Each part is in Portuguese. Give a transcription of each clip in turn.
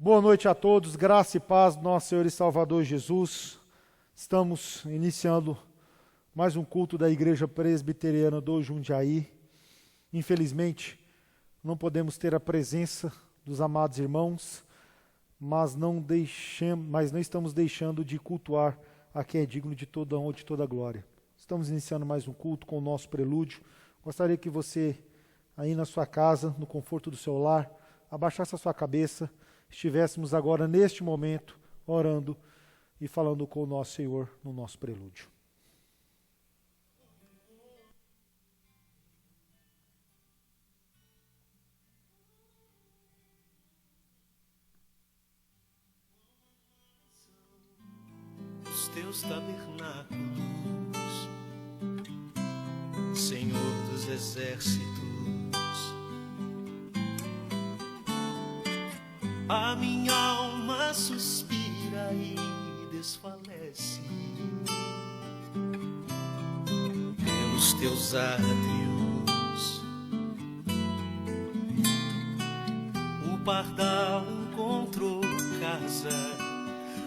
Boa noite a todos, graça e paz do nosso Senhor e Salvador Jesus. Estamos iniciando mais um culto da Igreja Presbiteriana do Jundiaí. Infelizmente, não podemos ter a presença dos amados irmãos, mas não estamos deixando de cultuar a quem é digno de toda honra e de toda glória. Estamos iniciando mais um culto com o nosso prelúdio. Gostaria que você, aí na sua casa, no conforto do seu lar, abaixasse a sua cabeça, estivéssemos agora, neste momento, orando e falando com o nosso Senhor no nosso prelúdio. Os teus tabernáculos, Senhor dos exércitos, a minha alma suspira e desfalece pelos teus átrios. O pardal encontrou casa,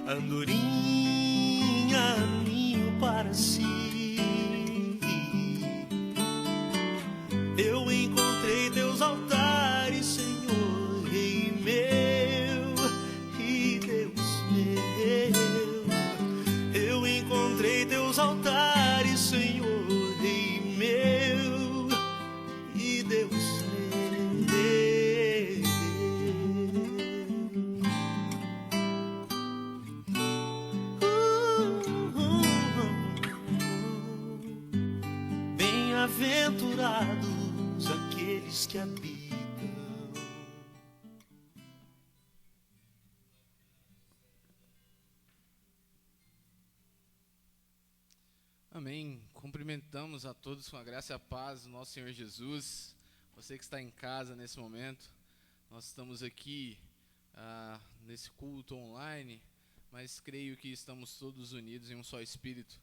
andorinha ninho para si. Eu encontrei teus altares, Senhor, Rei meu e Deus meu. Eu encontrei teus altares, Senhor, Rei meu e Deus meu. Bem-aventurados aqueles que habitam. Amém. Cumprimentamos a todos com a graça e a paz do nosso Senhor Jesus. Você que está em casa nesse momento, nós estamos aqui nesse culto online, mas creio que estamos todos unidos em um só Espírito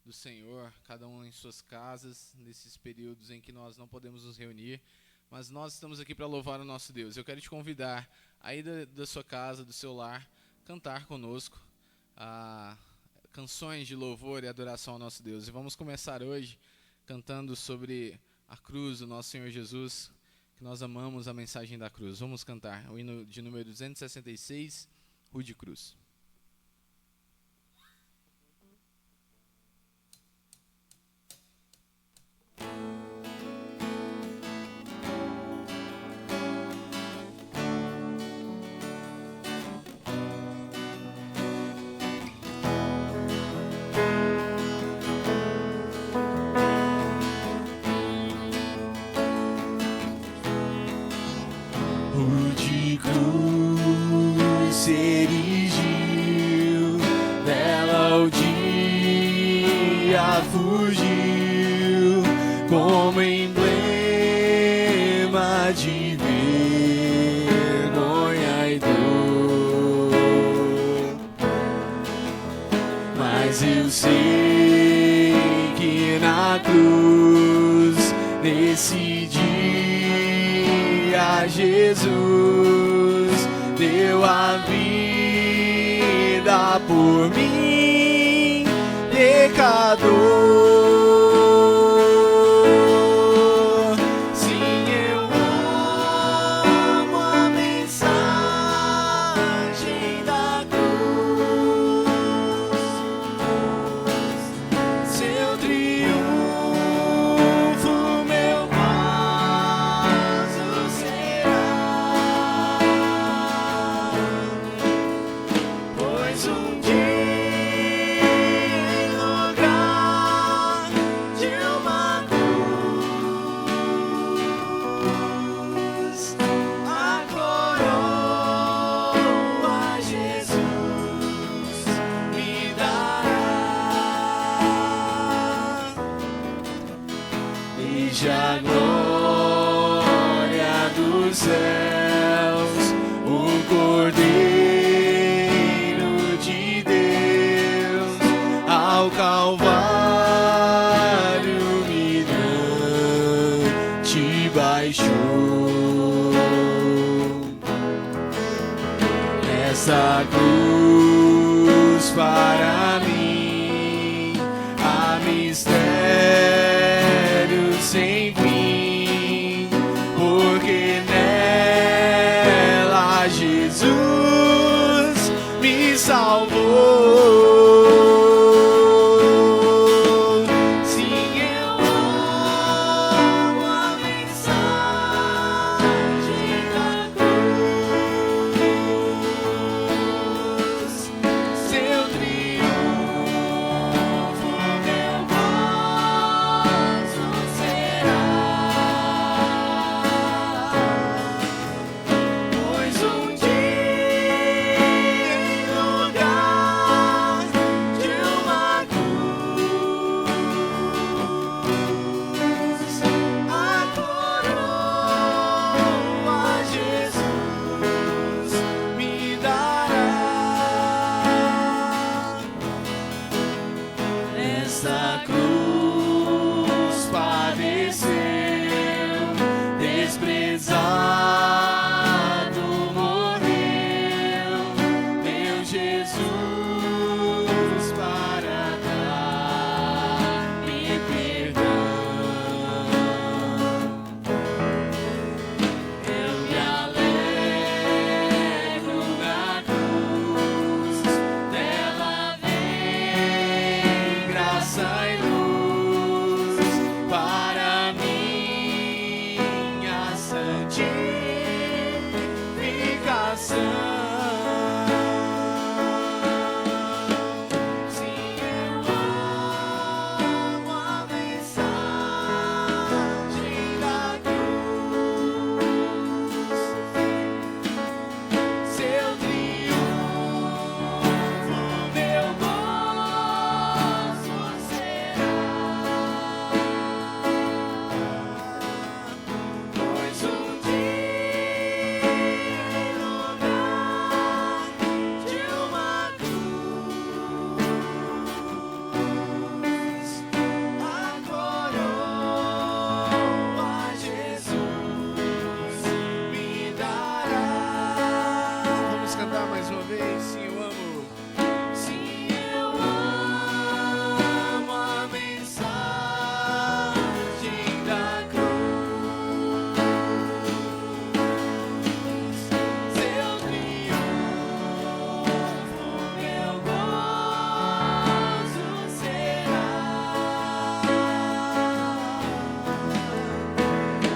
do Senhor, cada um em suas casas, nesses períodos em que nós não podemos nos reunir, mas nós estamos aqui para louvar o nosso Deus. Eu quero te convidar aí da sua casa, do seu lar, cantar conosco canções de louvor e adoração ao nosso Deus. E vamos começar hoje cantando sobre a cruz do nosso Senhor Jesus, que nós amamos a mensagem da cruz. Vamos cantar o hino de número 266, Rude Cruz. Rude cruz se erigiu, dela o dia fugiu, como emblema de vergonha e dor. Mas eu sei que na cruz, nesse dia, Jesus deu a vida por mim, pecador. Sim, eu amo a mensagem da cruz, seu triunfo, meu gozo será, pois um dia em lugar de uma cruz, a coroa Jesus me dará. Desde a glória dos céus, o Cordeiro de Deus ao Calvário mirante baixou. Nessa cruz para mim há mistério sem fim, porque nela Jesus me salvou. Sim, eu amo a mensagem da cruz, seu triunfo meu gozo será, pois um dia em lugar de uma cruz a coroa Jesus me dará. Nessa cruz padeceu, desprezado morreu, meu Jesus para dar-me perdão. Eu me alegro na cruz, dela vem graça e luz para minha santificação. Sim, eu amo a mensagem da cruz, seu triunfo meu gozo será, pois um dia em lugar de uma cruz a coroa Jesus me dará. Vamos cantar mais uma vez. Sim, eu amo. Sim, eu amo a mensagem da cruz, seu triunfo meu gozo será,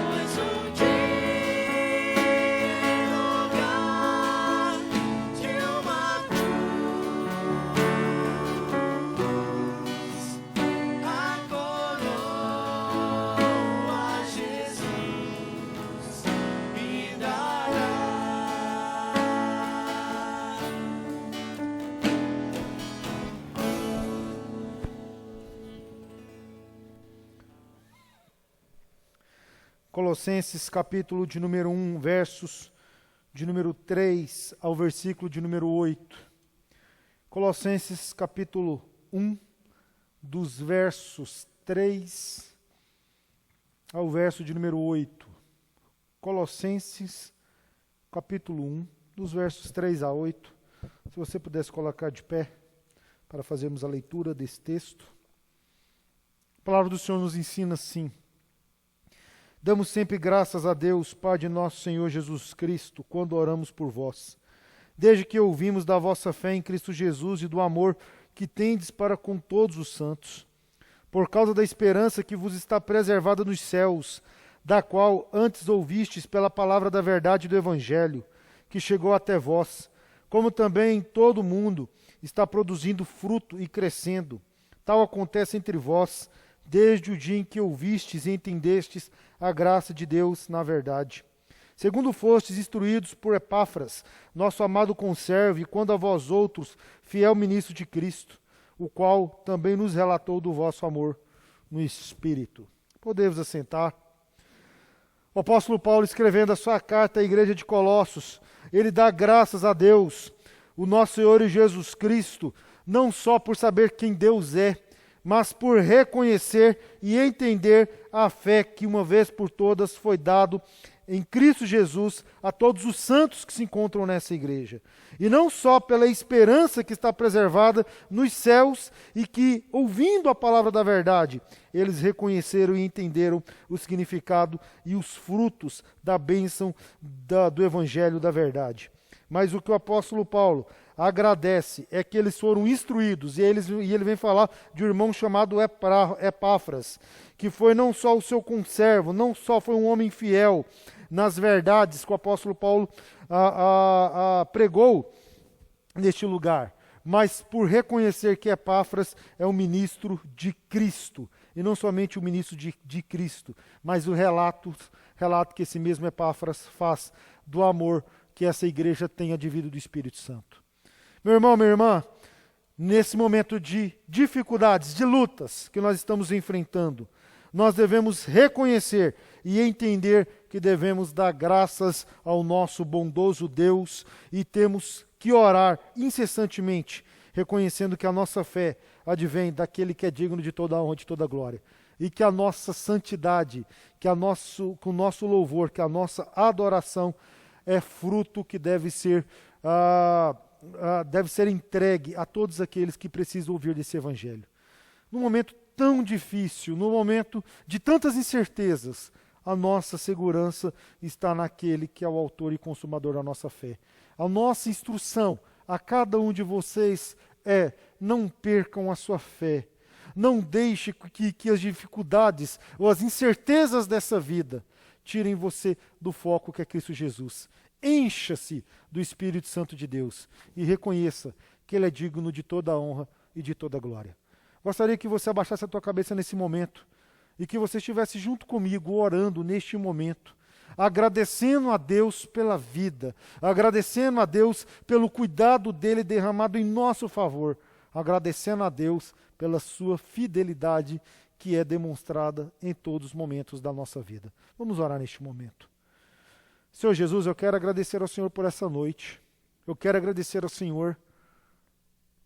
pois um dia em lugar de uma cruz a coroa Jesus me dará. Colossenses capítulo de número 1, versos de número 3 ao versículo de número 8. Colossenses capítulo 1, dos versos 3 ao verso de número 8. Colossenses capítulo 1, dos versos 3 a 8. Se você pudesse colocar de pé para fazermos a leitura desse texto. A palavra do Senhor nos ensina assim: damos sempre graças a Deus, Pai de nosso Senhor Jesus Cristo, quando oramos por vós, desde que ouvimos da vossa fé em Cristo Jesus e do amor que tendes para com todos os santos, por causa da esperança que vos está preservada nos céus, da qual antes ouvistes pela palavra da verdade do Evangelho, que chegou até vós, como também todo mundo está produzindo fruto e crescendo. Tal acontece entre vós, desde o dia em que ouvistes e entendestes a graça de Deus na verdade. Segundo fostes instruídos por Epáfras, nosso amado conservo, e quando a vós outros, fiel ministro de Cristo, o qual também nos relatou do vosso amor no Espírito. Podemos assentar. O apóstolo Paulo, escrevendo a sua carta à igreja de Colossos, ele dá graças a Deus, o nosso Senhor Jesus Cristo, não só por saber quem Deus é, mas por reconhecer e entender a fé que uma vez por todas foi dado em Cristo Jesus a todos os santos que se encontram nessa igreja. E não só pela esperança que está preservada nos céus e que, ouvindo a palavra da verdade, eles reconheceram e entenderam o significado e os frutos da bênção do evangelho da verdade. Mas o que o apóstolo Paulo agradece é que eles foram instruídos, e ele vem falar de um irmão chamado Epáfras, que foi não só o seu conservo, não só foi um homem fiel nas verdades que o apóstolo Paulo pregou neste lugar, mas por reconhecer que Epáfras é um ministro de Cristo, e não somente um ministro de Cristo, mas o relato que esse mesmo Epáfras faz do amor que essa igreja tem advido do Espírito Santo. Meu irmão, minha irmã, nesse momento de dificuldades, de lutas que nós estamos enfrentando, nós devemos reconhecer e entender que devemos dar graças ao nosso bondoso Deus e temos que orar incessantemente, reconhecendo que a nossa fé advém daquele que é digno de toda a honra e de toda a glória. E que a nossa santidade, que o nosso louvor, que a nossa adoração é fruto que deve ser entregue a todos aqueles que precisam ouvir desse evangelho. Num momento tão difícil, num momento de tantas incertezas, a nossa segurança está naquele que é o autor e consumador da nossa fé. A nossa instrução a cada um de vocês é: não percam a sua fé. Não deixe que as dificuldades ou as incertezas dessa vida tirem você do foco que é Cristo Jesus. Encha-se do Espírito Santo de Deus e reconheça que Ele é digno de toda a honra e de toda a glória. Gostaria que você abaixasse a tua cabeça nesse momento e que você estivesse junto comigo orando neste momento, agradecendo a Deus pela vida, agradecendo a Deus pelo cuidado dEle derramado em nosso favor, agradecendo a Deus pela sua fidelidade que é demonstrada em todos os momentos da nossa vida. Vamos orar neste momento. Senhor Jesus, eu quero agradecer ao Senhor por essa noite. Eu quero agradecer ao Senhor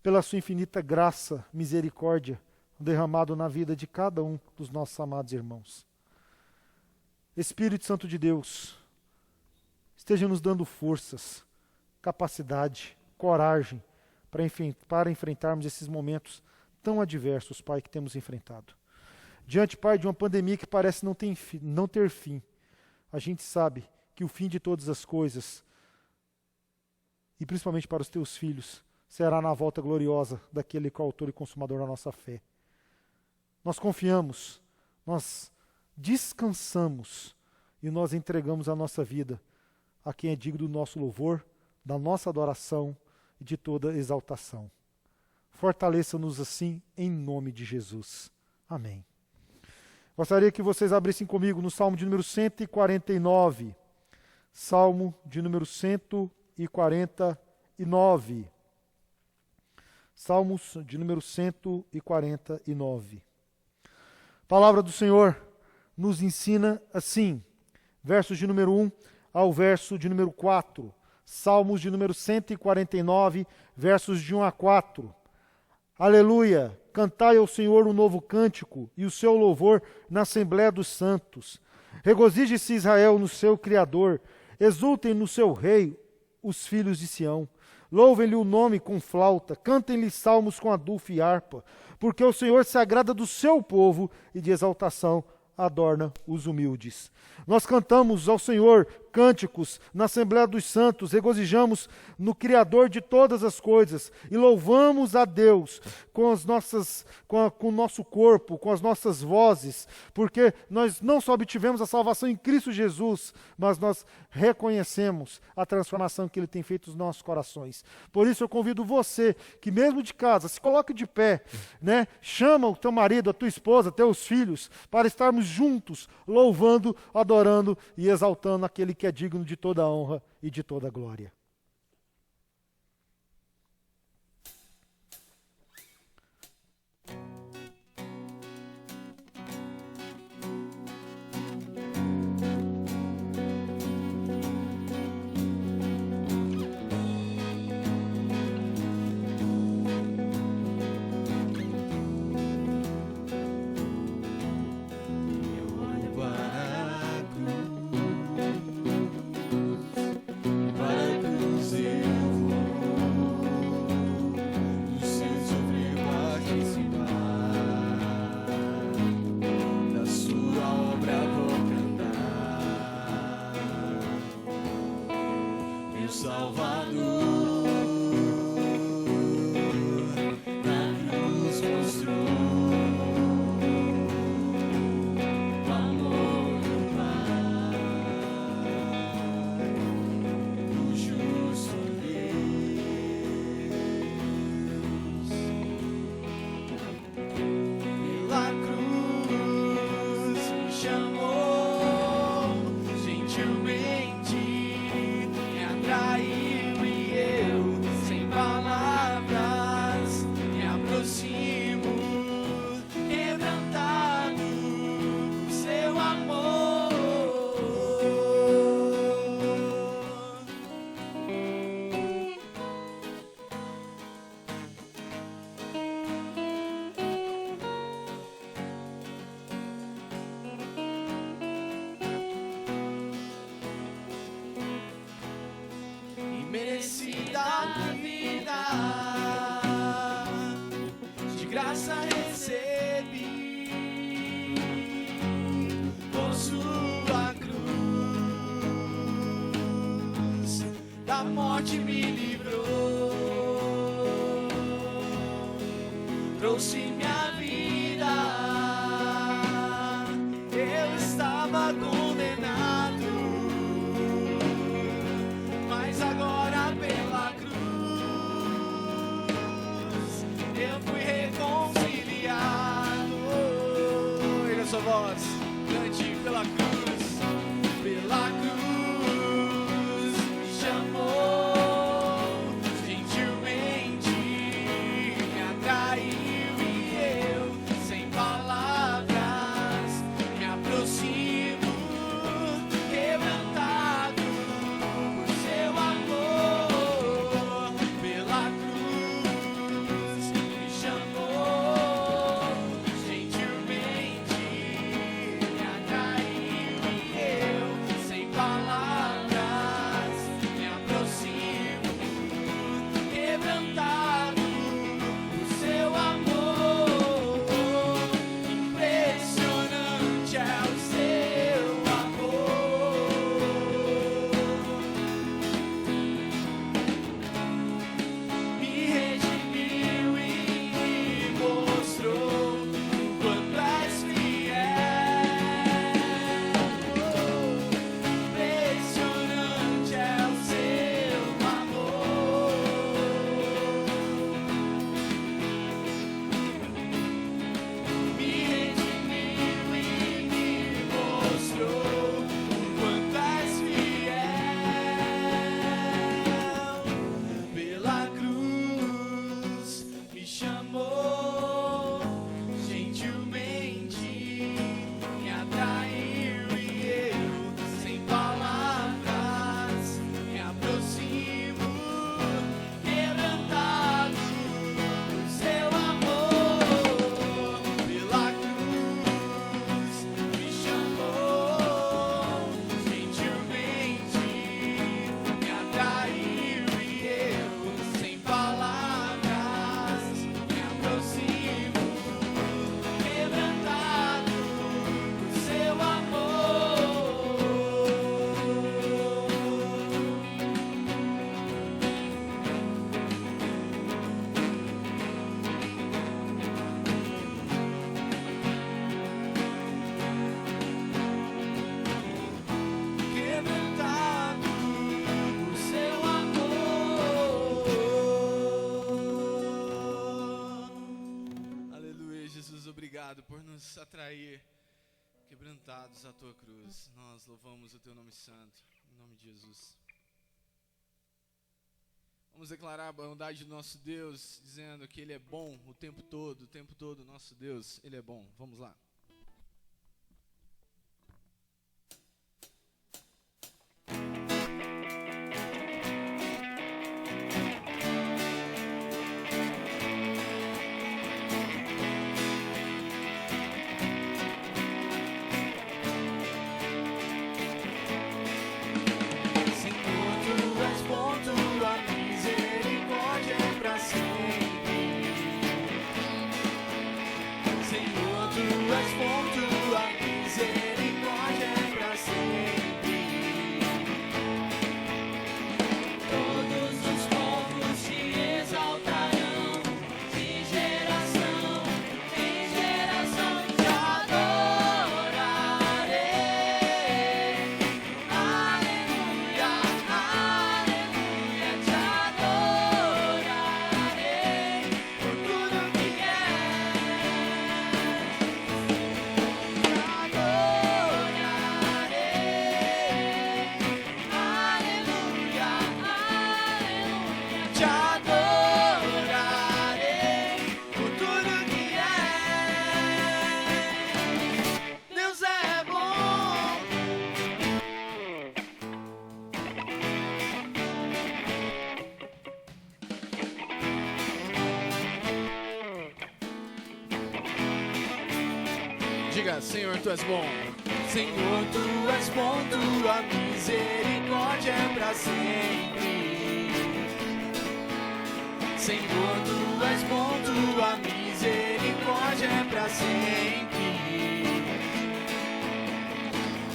pela sua infinita graça, misericórdia, derramado na vida de cada um dos nossos amados irmãos. Espírito Santo de Deus, esteja nos dando forças, capacidade, coragem para enfrentarmos esses momentos tão adversos, Pai, que temos enfrentado. Diante, Pai, de uma pandemia que parece não ter fim, a gente sabe que o fim de todas as coisas, e principalmente para os teus filhos, será na volta gloriosa daquele que é o autor e consumador da nossa fé. Nós confiamos, nós descansamos e nós entregamos a nossa vida a quem é digno do nosso louvor, da nossa adoração e de toda exaltação. Fortaleça-nos assim, em nome de Jesus. Amém. Gostaria que vocês abrissem comigo no Salmo de número 149. Salmo de número 149. Salmos de número 149. A palavra do Senhor nos ensina assim, versos de número 1 ao verso de número 4. Salmos de número 149, versos de 1 a 4. Aleluia! Cantai ao Senhor um novo cântico e o seu louvor na Assembleia dos Santos. Regozije-se Israel no seu Criador. Exultem no seu Rei os filhos de Sião. Louvem-lhe o nome com flauta. Cantem-lhe salmos com adufo e harpa. Porque o Senhor se agrada do seu povo e de exaltação adorna os humildes. Nós cantamos ao Senhor cânticos na Assembleia dos Santos, regozijamos no Criador de todas as coisas e louvamos a Deus com o nosso corpo, com as nossas vozes, porque nós não só obtivemos a salvação em Cristo Jesus, mas nós reconhecemos a transformação que Ele tem feito nos nossos corações. Por isso eu convido você, que mesmo de casa, se coloque de pé, né? Chama o teu marido, a tua esposa, teus filhos, para estarmos juntos, louvando, adorando e exaltando aquele que é digno de toda a honra e de toda a glória. Eu olho para a cruz. Salvador. Na cruz mostrou o amor do Pai, o justo Deus. Pela cruz me chamou gentilmente, me atraiu e eu, sem palavras, me aproximo, quebrantado por seu amor. Imerecida vida, de graça recebi, por sua cruz, da morte me livrou, trouxe minha vida, eu estava condenado, mas agora pela cruz eu fui reconciliado. Erga sua voz, cante pela cruz, pela cruz me chamou gentilmente, me atraiu e eu, sem palavras, me aproximo, quebrantado por seu amor. Pela cruz me chamou gentilmente, me atraiu e eu, sem palavras, me aproximo, quebrantado por seu amor. Impressionante é o seu amor. Me redimiu e me mostrou o quanto és fiel. Impressionante é o seu amor. Me redimiu e me mostrou o quanto és fiel. Pela cruz me chamou gentilmente, me atraiu e eu, sem palavras, me aproximo, quebrantado por seu amor. Pela cruz me chamou gentilmente, me atraiu e eu, sem palavras, me aproximo, quebrantado por seu amor. Quebrantado por seu amor. Aleluia, Jesus, obrigado por nos atrair quebrantados à tua cruz. Nós louvamos o teu nome santo, em nome de Jesus. Vamos declarar a bondade do nosso Deus, dizendo que Ele é bom o tempo todo, nosso Deus, Ele é bom. Vamos lá. Senhor, tu és bom, tua misericórdia é pra sempre. Senhor, tu és Diga, Senhor, Tu és bom. Senhor, Tu és bom, Tua misericórdia é pra sempre. Senhor, Tu és bom, Tua misericórdia é pra sempre.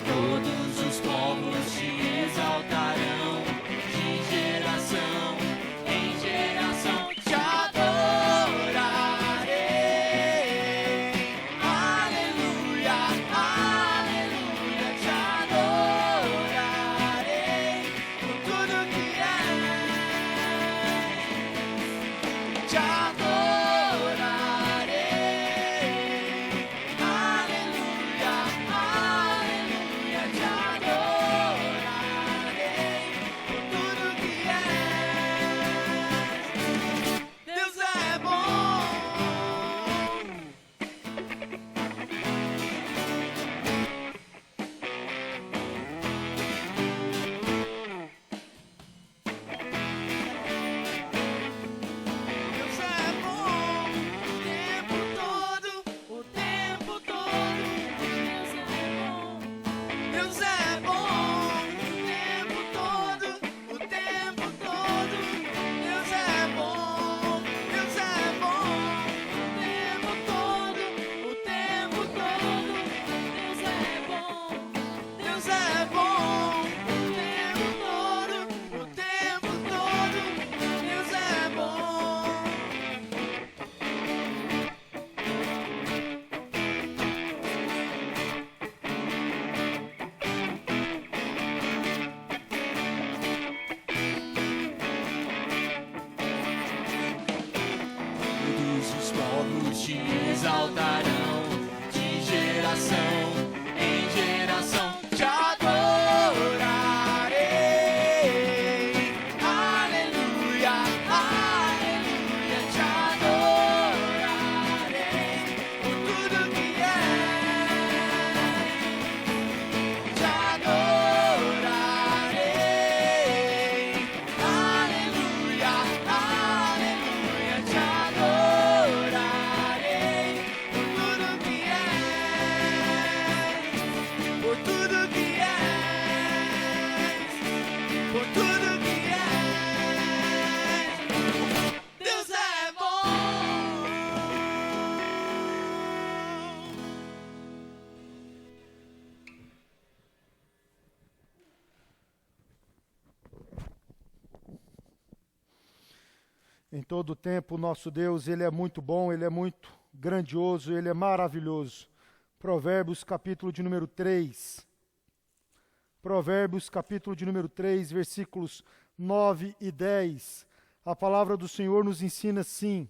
Todos os povos te exaltarão, de geração em geração te adorarei. Aleluia, aleluia, te adorarei por tudo que és. Te adorarei. Aleluia, aleluia, te adorarei por tudo que és. Deus é bom. Deus é bom o tempo todo, o tempo todo. Deus é bom o tempo todo, o tempo todo. Deus é bom, Deus é bom o tempo todo, o tempo todo. Deus é bom, Deus é bom o tempo todo, o tempo todo. Deus é bom. Todos os povos te exaltarão, de geração em geração te adorarei. Aleluia, aleluia, te adorarei por tudo que és. Te adorarei. Aleluia, aleluia, te adorarei por tudo que és. Por tudo que és. Por tudo que és. Deus é bom. Em todo o tempo, nosso Deus, Ele é muito bom, Ele é muito grandioso, Ele é maravilhoso. Provérbios, capítulo de número 3. Provérbios, capítulo de número 3, versículos 9 e 10. A palavra do Senhor nos ensina assim: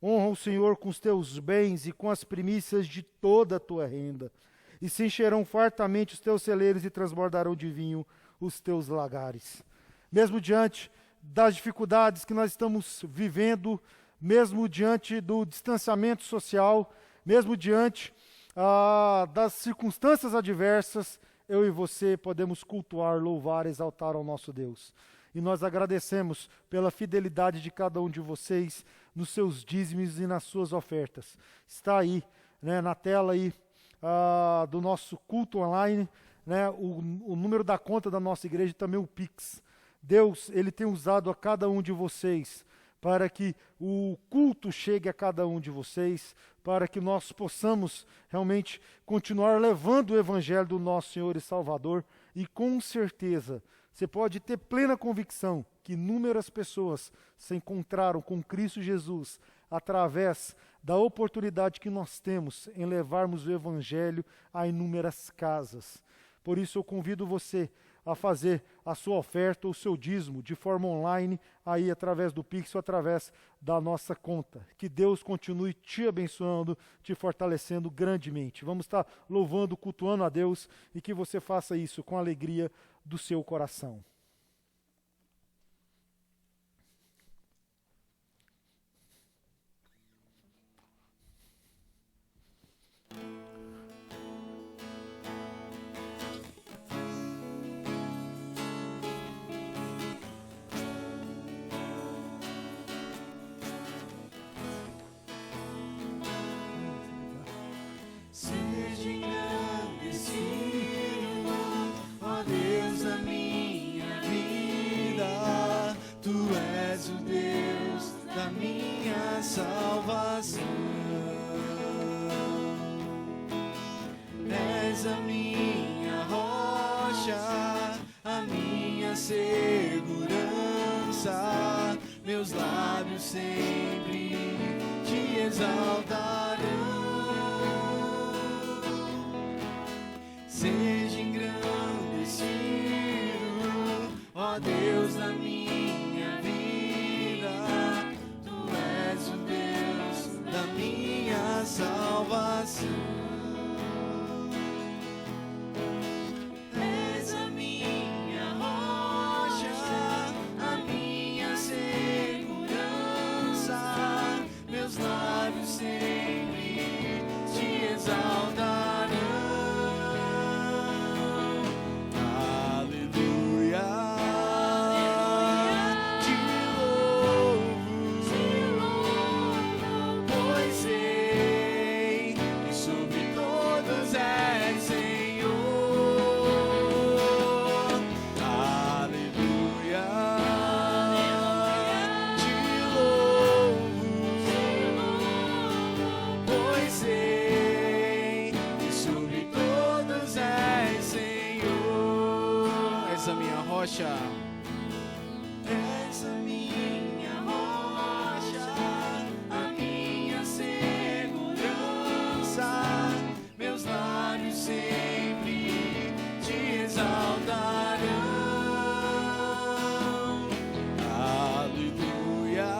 honra o Senhor com os teus bens e com as primícias de toda a tua renda. E se encherão fartamente os teus celeiros e transbordarão de vinho os teus lagares. Mesmo diante das dificuldades que nós estamos vivendo, mesmo diante do distanciamento social, mesmo diante das circunstâncias adversas, eu e você podemos cultuar, louvar, exaltar ao nosso Deus. E nós agradecemos pela fidelidade de cada um de vocês nos seus dízimos e nas suas ofertas. Está aí, né, na tela aí, do nosso culto online, né, o número da conta da nossa igreja e também o Pix. Deus, Ele tem usado a cada um de vocês para que o culto chegue a cada um de vocês, para que nós possamos realmente continuar levando o Evangelho do nosso Senhor e Salvador. E com certeza, você pode ter plena convicção que inúmeras pessoas se encontraram com Cristo Jesus através da oportunidade que nós temos em levarmos o Evangelho a inúmeras casas. Por isso eu convido você a fazer a sua oferta, o seu dízimo, de forma online, aí através do Pix ou através da nossa conta. Que Deus continue te abençoando, te fortalecendo grandemente. Vamos estar louvando, cultuando a Deus, e que você faça isso com a alegria do seu coração. Seja a minha segurança. Meus lábios sempre te exaltarão. Seja engrandecido, ó Deus da minha vida. Tu és o Deus da minha salvação. És a minha rocha, a minha segurança. Meus lábios sempre te exaltarão. Aleluia, te louvo, pois sei que sobre todos és Senhor. Aleluia, te louvo, pois sei que sobre todos és Senhor. És a minha rocha. És a minha rocha, a minha segurança. Meus lábios sempre te exaltarão. Aleluia,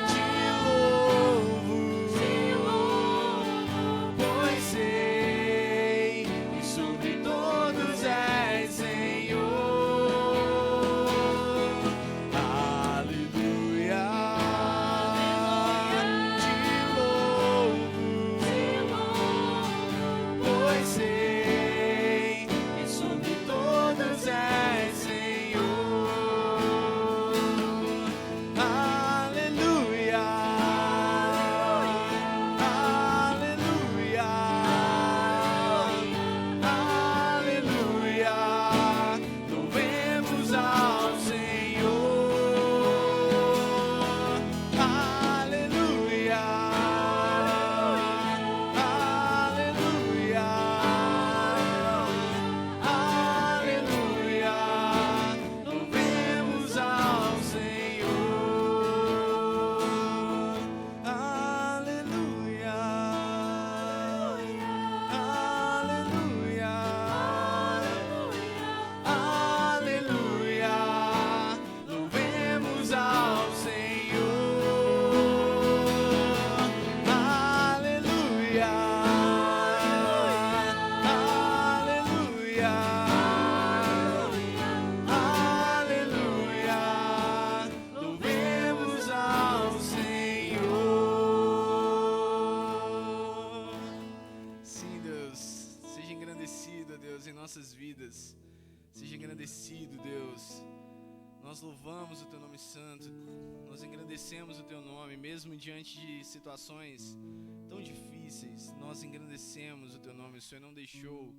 te louvo, pois sei que sobre todos és Senhor. Aleluia, te louvo, pois sei que sobre todos és Senhor. Aleluia, aleluia, aleluia. Louvemos ao Senhor. Aleluia, aleluia, aleluia. Louvemos ao Senhor. Aleluia, aleluia, aleluia. Louvemos ao Senhor. Aleluia, aleluia, aleluia. Louvemos ao Senhor. Sim, Deus, seja engrandecido, Deus, em nossas vidas. Seja engrandecido, Deus. Nós louvamos o Teu nome santo, nós engrandecemos o Teu nome, mesmo diante de situações tão difíceis, nós engrandecemos o Teu nome. O Senhor não deixou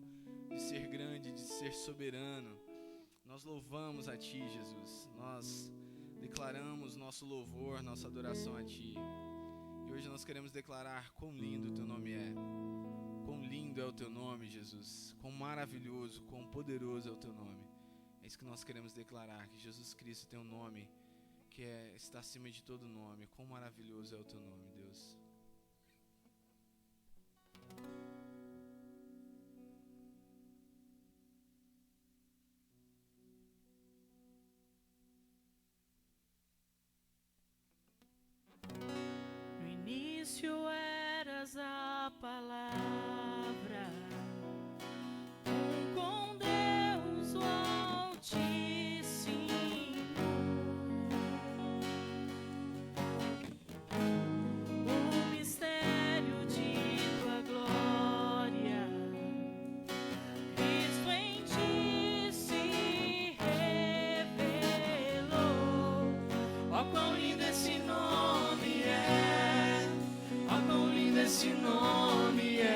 de ser grande, de ser soberano. Nós louvamos a Ti, Jesus. Nós declaramos nosso louvor, nossa adoração a Ti. E hoje nós queremos declarar quão lindo o Teu nome é. Quão lindo é o Teu nome, Jesus. Quão maravilhoso, quão poderoso é o Teu nome. É isso que nós queremos declarar, que Jesus Cristo tem um nome que está acima de todo nome. Quão maravilhoso é o Teu nome, Deus. No início eras a palavra, com Deus o Altíssimo. O mistério de tua glória, Cristo em ti se revelou. Ó, quão lindo esse nome é! Ó, quão lindo esse nome é!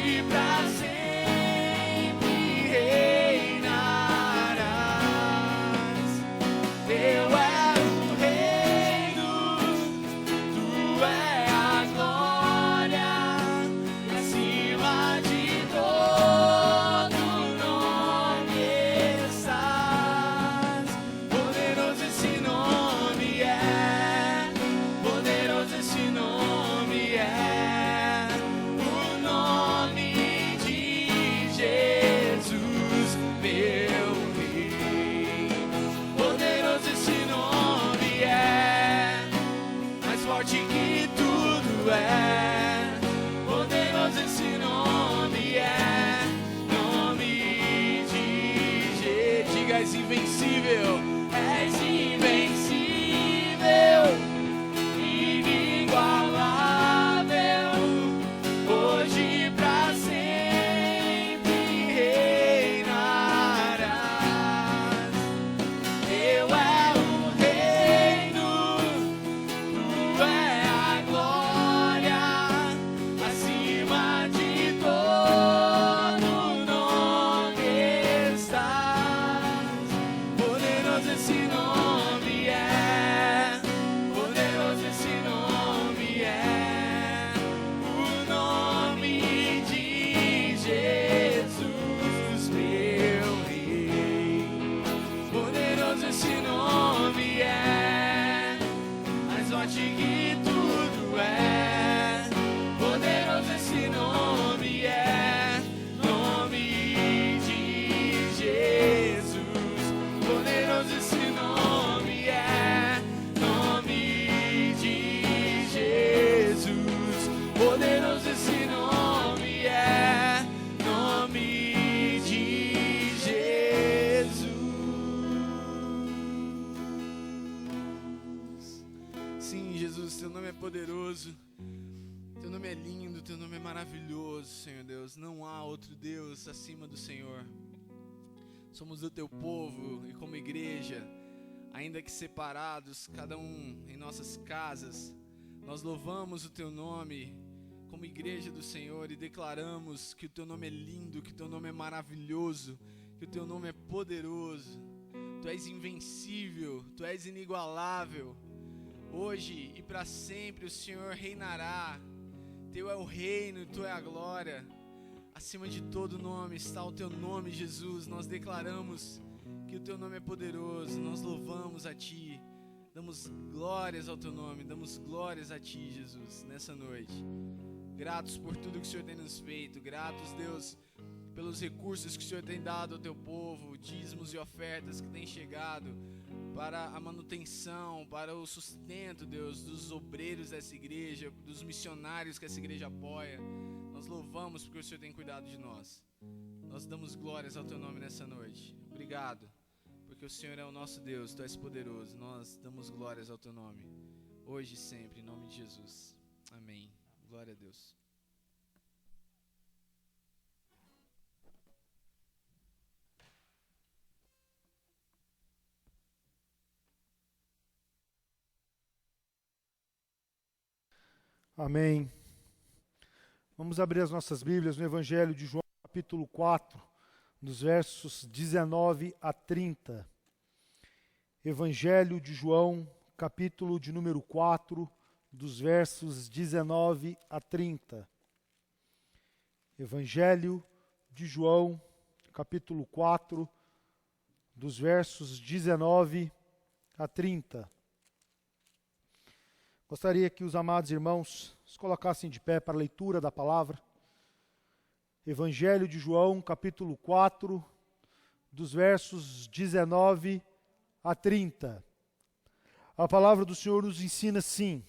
hoje pra sempre reinarás. Teu é o reino, tu é a glória, e acima de todo nome estás. Poderoso esse nome é, poderoso esse nome é, o nome de Jesus, meu Rei. Poderoso esse nome é, mais forte que tudo é. Poderoso esse nome é, nome de Jesus. Diga, és invencível, és invencível, inigualável, hoje pra sempre reinarás. Teu é o reino, tu é a glória, acima de todo nome estás. Poderoso esse nome é, poderoso esse nome é, o nome de Jesus, meu Rei. Poderoso esse nome é, mais forte que tudo é. Poderoso esse nome é, nome de Jesus. Poderoso esse nome é, nome de Jesus. Poderoso esse nome é, nome de Jesus. Sim, Jesus, teu nome é poderoso, teu nome é lindo, teu nome é maravilhoso, Senhor Deus. Não há outro Deus acima do Senhor. Somos do teu povo e como igreja, ainda que separados, cada um em nossas casas, nós louvamos o teu nome como igreja do Senhor e declaramos que o teu nome é lindo, que o teu nome é maravilhoso, que o teu nome é poderoso. Tu és invencível, tu és inigualável. Hoje e para sempre o Senhor reinará. Teu é o reino, tu é a glória. Acima de todo nome está o teu nome, Jesus. Nós declaramos que o teu nome é poderoso. Nós louvamos a ti. Damos glórias ao teu nome. Damos glórias a ti, Jesus, nessa noite. Gratos por tudo que o Senhor tem nos feito. Gratos, Deus, pelos recursos que o Senhor tem dado ao teu povo. Dízimos e ofertas que têm chegado para a manutenção, para o sustento, Deus, dos obreiros dessa igreja, dos missionários que essa igreja apoia. Nós louvamos porque o Senhor tem cuidado de nós. Nós damos glórias ao teu nome nessa noite. Obrigado, porque o Senhor é o nosso Deus, tu és poderoso. Nós damos glórias ao teu nome, hoje e sempre, em nome de Jesus. Amém. Glória a Deus. Amém. Vamos abrir as nossas Bíblias no Evangelho de João, capítulo 4, dos versos 19 a 30. Evangelho de João, capítulo de número 4, dos versos 19 a 30. Evangelho de João, capítulo 4, dos versos 19 a 30. Gostaria que os amados irmãos se colocassem de pé para a leitura da palavra. Evangelho de João, capítulo 4, dos versos 19 a 30. A palavra do Senhor nos ensina assim: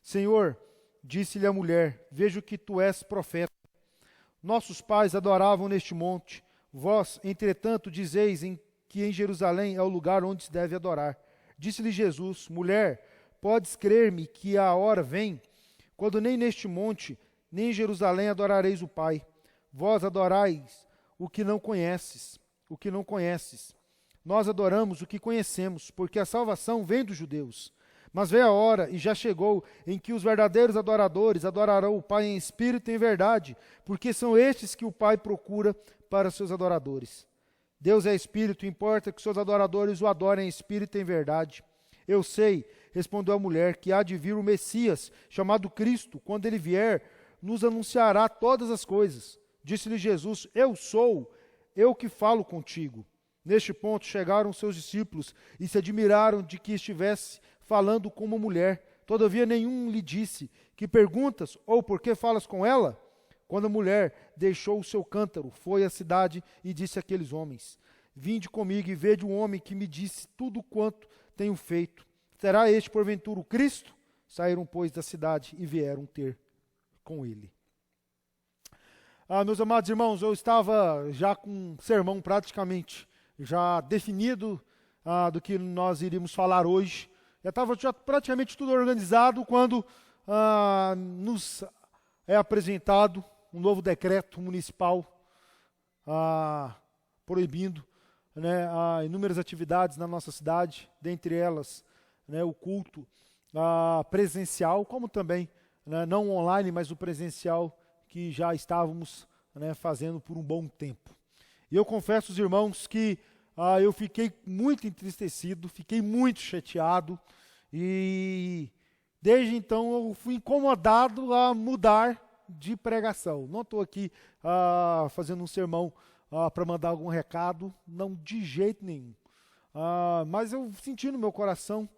Senhor, disse-lhe a mulher, vejo que tu és profeta. Nossos pais adoravam neste monte. Vós, entretanto, dizeis que em Jerusalém é o lugar onde se deve adorar. Disse-lhe Jesus, mulher, podes crer-me que a hora vem, quando nem neste monte, nem em Jerusalém adorareis o Pai. Vós adorais o que não conheces. Nós adoramos o que conhecemos, porque a salvação vem dos judeus. Mas veio a hora, e já chegou, em que os verdadeiros adoradores adorarão o Pai em espírito e em verdade, porque são estes que o Pai procura para seus adoradores. Deus é espírito, importa que seus adoradores o adorem em espírito e em verdade. Eu sei, respondeu a mulher, que há de vir o Messias, chamado Cristo. Quando ele vier, nos anunciará todas as coisas. Disse-lhe Jesus, eu sou, eu que falo contigo. Neste ponto chegaram seus discípulos e se admiraram de que estivesse falando com uma mulher. Todavia nenhum lhe disse, que perguntas ou por que falas com ela? Quando a mulher deixou o seu cântaro, foi à cidade e disse àqueles homens, vinde comigo e vede um homem que me disse tudo quanto tenho feito. Será este porventura o Cristo? Saíram, pois, da cidade e vieram ter com ele. Meus amados irmãos, eu estava já com um sermão praticamente já definido do que nós iríamos falar hoje. Já estava praticamente tudo organizado quando nos é apresentado um novo decreto municipal proibindo inúmeras atividades na nossa cidade, dentre elas o culto presencial, como também não online, mas o presencial que já estávamos fazendo por um bom tempo. E eu confesso aos irmãos que eu fiquei muito entristecido, fiquei muito chateado e desde então eu fui incomodado a mudar de pregação. Não estou aqui fazendo um sermão para mandar algum recado, não, de jeito nenhum. Mas eu senti no meu coração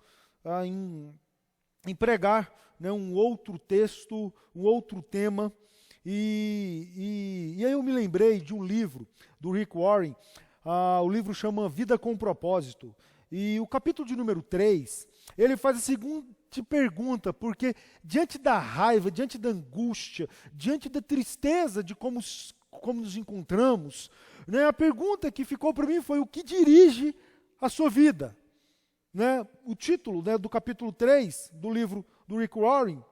em pregar um outro texto, um outro tema. E aí eu me lembrei de um livro do Rick Warren, o livro chama Vida com Propósito. E o capítulo de número 3, ele faz a seguinte pergunta, porque diante da raiva, diante da angústia, diante da tristeza de como nos encontramos, a pergunta que ficou para mim foi o que dirige a sua vida? O título do capítulo 3 do livro do Rick Warren,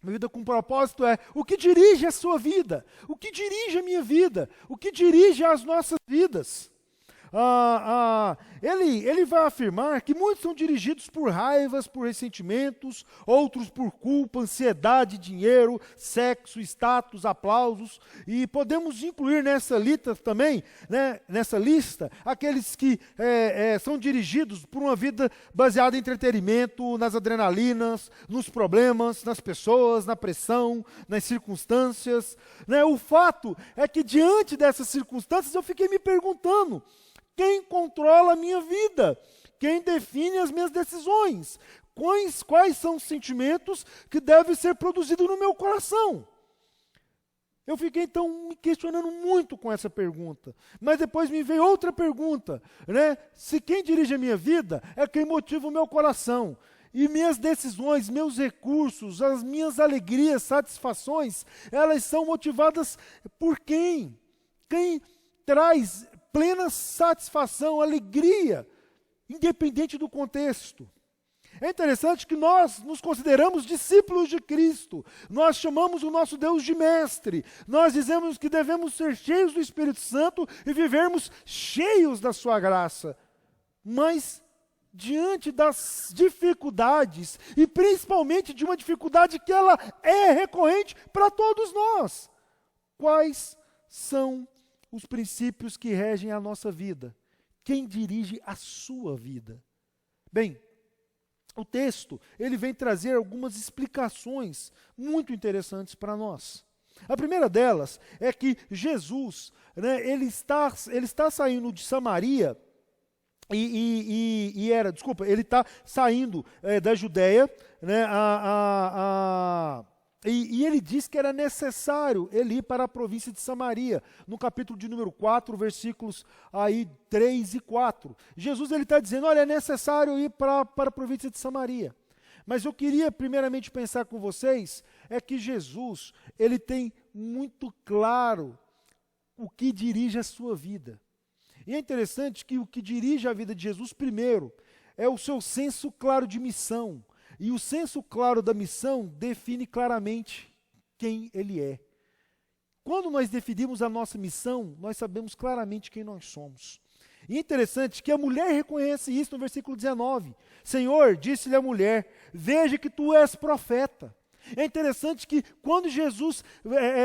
Vida com Propósito, é o que dirige a sua vida, o que dirige a minha vida, o que dirige as nossas vidas. Ele vai afirmar que muitos são dirigidos por raivas, por ressentimentos, outros por culpa, ansiedade, dinheiro, sexo, status, aplausos, e podemos incluir nessa lista também, nessa lista, aqueles que são dirigidos por uma vida baseada em entretenimento, nas adrenalinas, nos problemas, nas pessoas, na pressão, nas circunstâncias. O fato é que diante dessas circunstâncias eu fiquei me perguntando, quem controla a minha vida? Quem define as minhas decisões? Quais são os sentimentos que devem ser produzidos no meu coração? Eu fiquei então me questionando muito com essa pergunta. Mas depois me veio outra pergunta, Se quem dirige a minha vida é quem motiva o meu coração. E minhas decisões, meus recursos, as minhas alegrias, satisfações, elas são motivadas por quem? Quem traz plena satisfação, alegria, independente do contexto. É interessante que nós nos consideramos discípulos de Cristo. Nós chamamos o nosso Deus de mestre. Nós dizemos que devemos ser cheios do Espírito Santo e vivermos cheios da sua graça. Mas, diante das dificuldades, e principalmente de uma dificuldade que ela é recorrente para todos nós, quais são os princípios que regem a nossa vida? Quem dirige a sua vida? Bem, o texto, ele vem trazer algumas explicações muito interessantes para nós. A primeira delas é que Jesus, ele está saindo de Samaria, ele está saindo da Judéia, e ele diz que era necessário ele ir para a província de Samaria, no capítulo de número 4, versículos 3 e 4. Jesus está dizendo, olha, é necessário ir para a província de Samaria. Mas eu queria primeiramente pensar com vocês, é que Jesus, ele tem muito claro o que dirige a sua vida. E é interessante que o que dirige a vida de Jesus, primeiro, é o seu senso claro de missão. E o senso claro da missão define claramente quem ele é. Quando nós definimos a nossa missão, nós sabemos claramente quem nós somos. E interessante que a mulher reconhece isso no versículo 19. Senhor, disse-lhe a mulher, veja que tu és profeta. É interessante que quando Jesus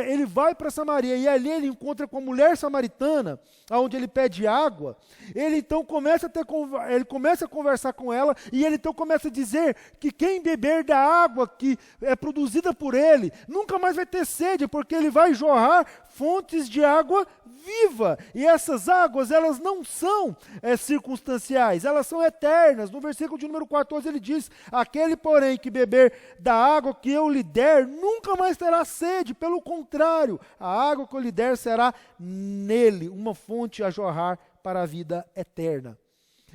ele vai para Samaria e ali ele encontra com a mulher samaritana, onde ele pede água, ele então começa a conversar com ela e ele então começa a dizer que quem beber da água que é produzida por ele, nunca mais vai ter sede, porque ele vai jorrar fontes de água viva. E essas águas, elas não são circunstanciais, elas são eternas. No versículo de número 14 ele diz, aquele porém que beber da água que eu lhe der, nunca mais terá sede, pelo contrário, a água que eu lhe der será nele uma fonte a jorrar para a vida eterna.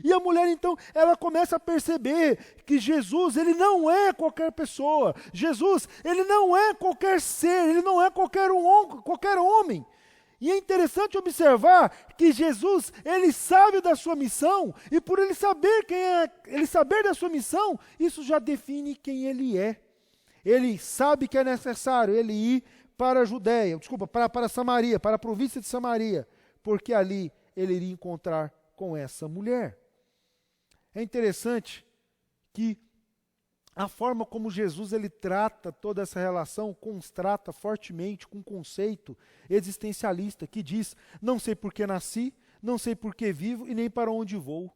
E a mulher então, ela começa a perceber que Jesus, ele não é qualquer pessoa. Jesus, ele não é qualquer ser, ele não é qualquer homem. E é interessante observar que Jesus, ele sabe da sua missão, e por ele saber ele saber da sua missão, isso já define quem ele é. Ele sabe que é necessário ele ir para a Judéia, para Samaria, para a província de Samaria, porque ali ele iria encontrar com essa mulher. É interessante que a forma como Jesus ele trata toda essa relação trata fortemente com um conceito existencialista que diz, não sei por que nasci, não sei por que vivo e nem para onde vou.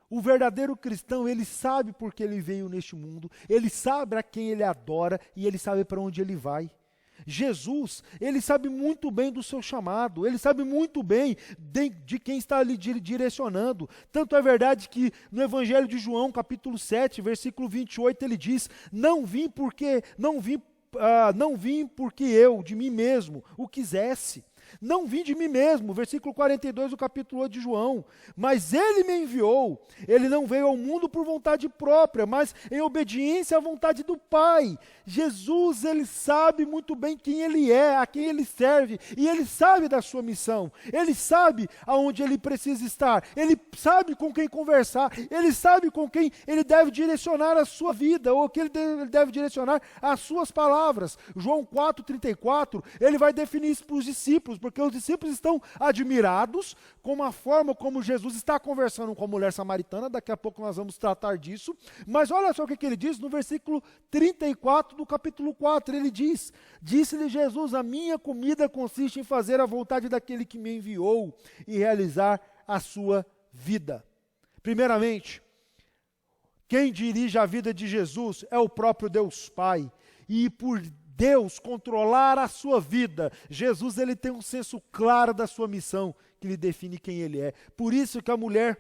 O verdadeiro cristão, ele sabe por que ele veio neste mundo, ele sabe a quem ele adora e ele sabe para onde ele vai. Jesus, ele sabe muito bem do seu chamado, ele sabe muito bem de quem está lhe direcionando. Tanto é verdade que no Evangelho de João, capítulo 7, versículo 28, ele diz, não vim porque eu, de mim mesmo, o quisesse. Não vim de mim mesmo, versículo 42 do capítulo 8 de João, mas ele me enviou, ele não veio ao mundo por vontade própria, mas em obediência à vontade do Pai. Jesus, ele sabe muito bem quem ele é, a quem ele serve, e ele sabe da sua missão, ele sabe aonde ele precisa estar, ele sabe com quem conversar, ele sabe com quem ele deve direcionar a sua vida, ou que ele deve direcionar as suas palavras. João 4,34, ele vai definir isso para os discípulos, porque os discípulos estão admirados com a forma como Jesus está conversando com a mulher samaritana, daqui a pouco nós vamos tratar disso, mas olha só o que ele diz no versículo 34 do capítulo 4, ele diz, disse-lhe Jesus, a minha comida consiste em fazer a vontade daquele que me enviou e realizar a sua vida. Primeiramente, quem dirige a vida de Jesus é o próprio Deus Pai, e por Deus controlar a sua vida, Jesus ele tem um senso claro da sua missão, que lhe define quem ele é. Por isso que a mulher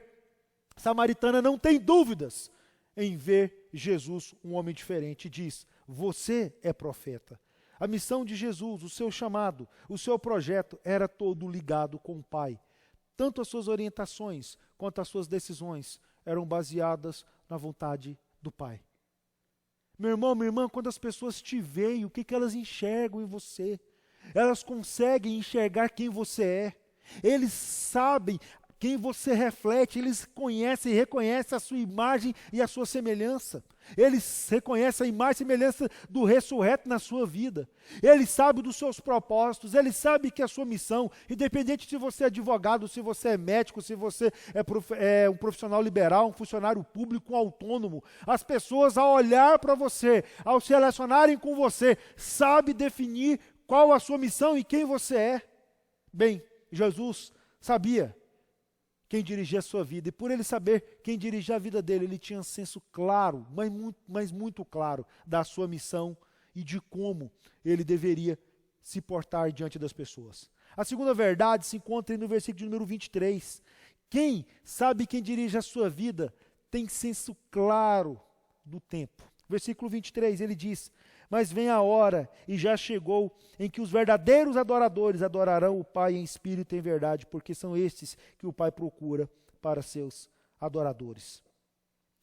samaritana não tem dúvidas em ver Jesus, um homem diferente, e diz, você é profeta. A missão de Jesus, o seu chamado, o seu projeto era todo ligado com o Pai. Tanto as suas orientações quanto as suas decisões eram baseadas na vontade do Pai. Meu irmão, minha irmã, quando as pessoas te veem, o que elas enxergam em você? Elas conseguem enxergar quem você é. Eles sabem quem você reflete, eles conhecem e reconhecem a sua imagem e a sua semelhança. Eles reconhecem a imagem e semelhança do ressurreto na sua vida. Eles sabem dos seus propósitos, eles sabem que a sua missão, independente se você é advogado, se você é médico, se você é um profissional liberal, um funcionário público, um autônomo, as pessoas ao olhar para você, ao se relacionarem com você, sabem definir qual a sua missão e quem você é. Bem, Jesus sabia quem dirigia a sua vida, e por ele saber quem dirigia a vida dele, ele tinha um senso claro, mas muito claro, da sua missão e de como ele deveria se portar diante das pessoas. A segunda verdade se encontra no versículo de número 23. Quem sabe quem dirige a sua vida tem senso claro do tempo. Versículo 23, ele diz, mas vem a hora, e já chegou, em que os verdadeiros adoradores adorarão o Pai em espírito e em verdade, porque são estes que o Pai procura para seus adoradores.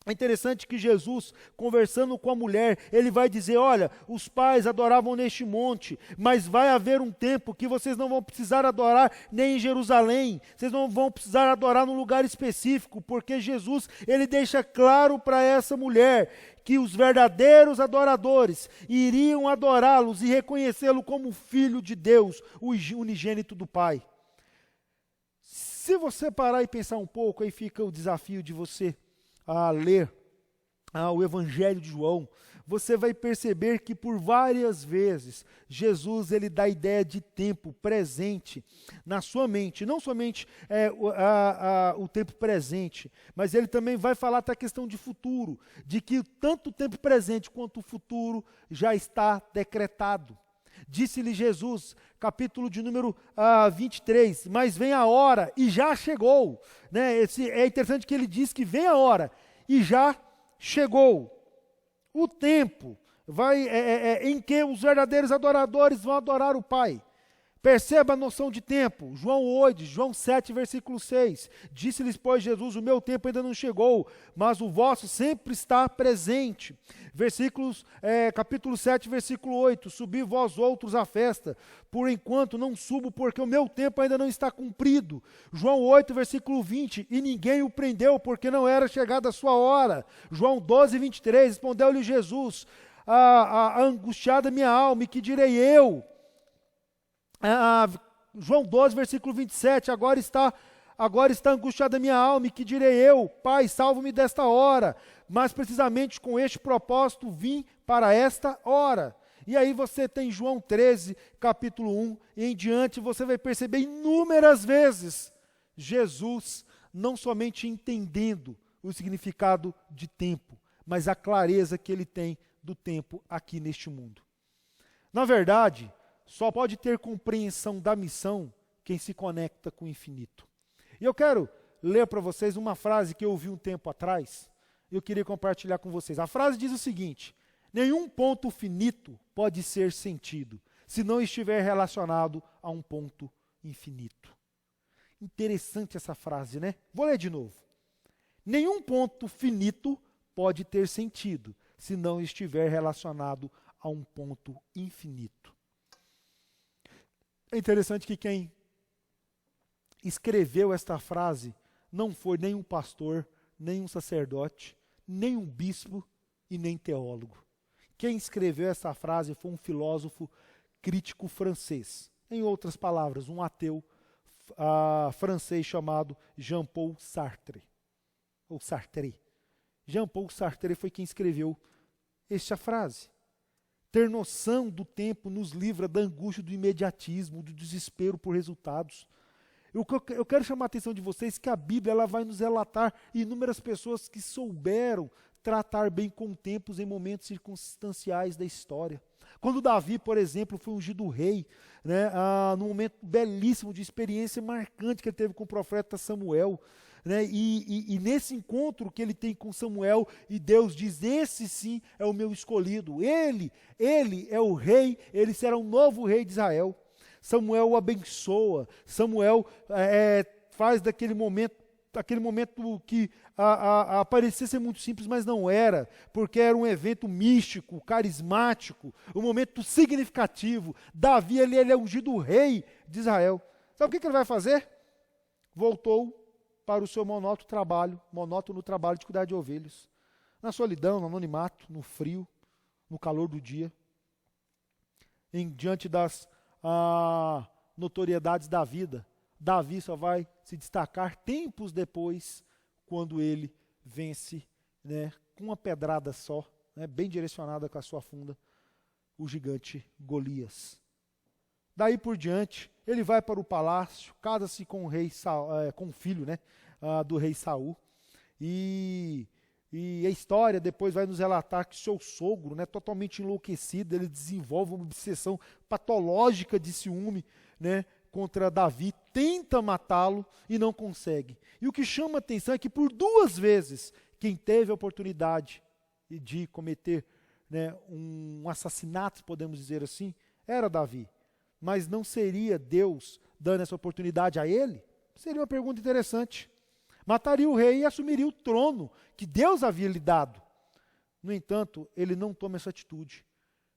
É interessante que Jesus, conversando com a mulher, ele vai dizer, olha, os pais adoravam neste monte, mas vai haver um tempo que vocês não vão precisar adorar nem em Jerusalém, vocês não vão precisar adorar num lugar específico, porque Jesus, ele deixa claro para essa mulher que os verdadeiros adoradores iriam adorá-los e reconhecê-lo como filho de Deus, o unigênito do Pai. Se você parar e pensar um pouco, aí fica o desafio de você ler o Evangelho de João, você vai perceber que por várias vezes Jesus ele dá a ideia de tempo presente na sua mente, não somente o tempo presente, mas ele também vai falar da questão de futuro, de que tanto o tempo presente quanto o futuro já está decretado. Disse-lhe Jesus, capítulo de número 23, mas vem a hora e já chegou. Né? É interessante que ele diz que vem a hora e já chegou. O tempo em que os verdadeiros adoradores vão adorar o Pai. Perceba a noção de tempo. João 7, versículo 6. Disse-lhes, pois, Jesus, o meu tempo ainda não chegou, mas o vosso sempre está presente. Capítulo 7, versículo 8. Subi vós outros à festa, por enquanto não subo, porque o meu tempo ainda não está cumprido. João 8, versículo 20. E ninguém o prendeu, porque não era chegada a sua hora. João 12, 23. Respondeu-lhe Jesus, a angustiada minha alma, e que direi eu? João 12, versículo 27, agora está angustiada a minha alma, e que direi eu? Pai, salva-me desta hora. Mas precisamente com este propósito vim para esta hora. E aí você tem João 13, capítulo 1, e em diante você vai perceber inúmeras vezes Jesus não somente entendendo o significado de tempo, mas a clareza que ele tem do tempo aqui neste mundo. Na verdade, só pode ter compreensão da missão quem se conecta com o infinito. E eu quero ler para vocês uma frase que eu ouvi um tempo atrás, e eu queria compartilhar com vocês. A frase diz o seguinte: nenhum ponto finito pode ser sentido, se não estiver relacionado a um ponto infinito. Interessante essa frase, né? Vou ler de novo. Nenhum ponto finito pode ter sentido, se não estiver relacionado a um ponto infinito. É interessante que quem escreveu esta frase não foi nem um pastor, nem um sacerdote, nem um bispo e nem teólogo. Quem escreveu essa frase foi um filósofo crítico francês. Em outras palavras, um ateu francês chamado Jean-Paul Sartre. Ou Sartre. Jean-Paul Sartre foi quem escreveu esta frase. Ter noção do tempo nos livra da angústia do imediatismo, do desespero por resultados. Eu quero chamar a atenção de vocês que a Bíblia ela vai nos relatar inúmeras pessoas que souberam tratar bem com tempos em momentos circunstanciais da história. Quando Davi, por exemplo, foi ungido rei, né, num momento belíssimo de experiência marcante que ele teve com o profeta Samuel, né, e nesse encontro que ele tem com Samuel, e Deus diz, esse sim é o meu escolhido, ele é o rei, ele será um novo rei de Israel. Samuel o abençoa, Samuel faz daquele momento que parecia ser muito simples, mas não era, porque era um evento místico, carismático, um momento significativo. Davi, ele é ungido rei de Israel. Sabe o que ele vai fazer? Voltou para o seu monótono trabalho de cuidar de ovelhas. Na solidão, no anonimato, no frio, no calor do dia, diante das notoriedades da vida. Davi só vai se destacar tempos depois, quando ele vence, né, com uma pedrada só, né, bem direcionada com a sua funda, o gigante Golias. Daí por diante, ele vai para o palácio, casa-se com o filho, né, do rei Saul, e a história depois vai nos relatar que seu sogro, né, totalmente enlouquecido, ele desenvolve uma obsessão patológica de ciúme, né, contra Davi, tenta matá-lo e não consegue. E o que chama a atenção é que por 2 vezes, quem teve a oportunidade de cometer, né, um assassinato, podemos dizer assim, era Davi. Mas não seria Deus dando essa oportunidade a ele? Seria uma pergunta interessante. Mataria o rei e assumiria o trono que Deus havia lhe dado. No entanto, ele não toma essa atitude,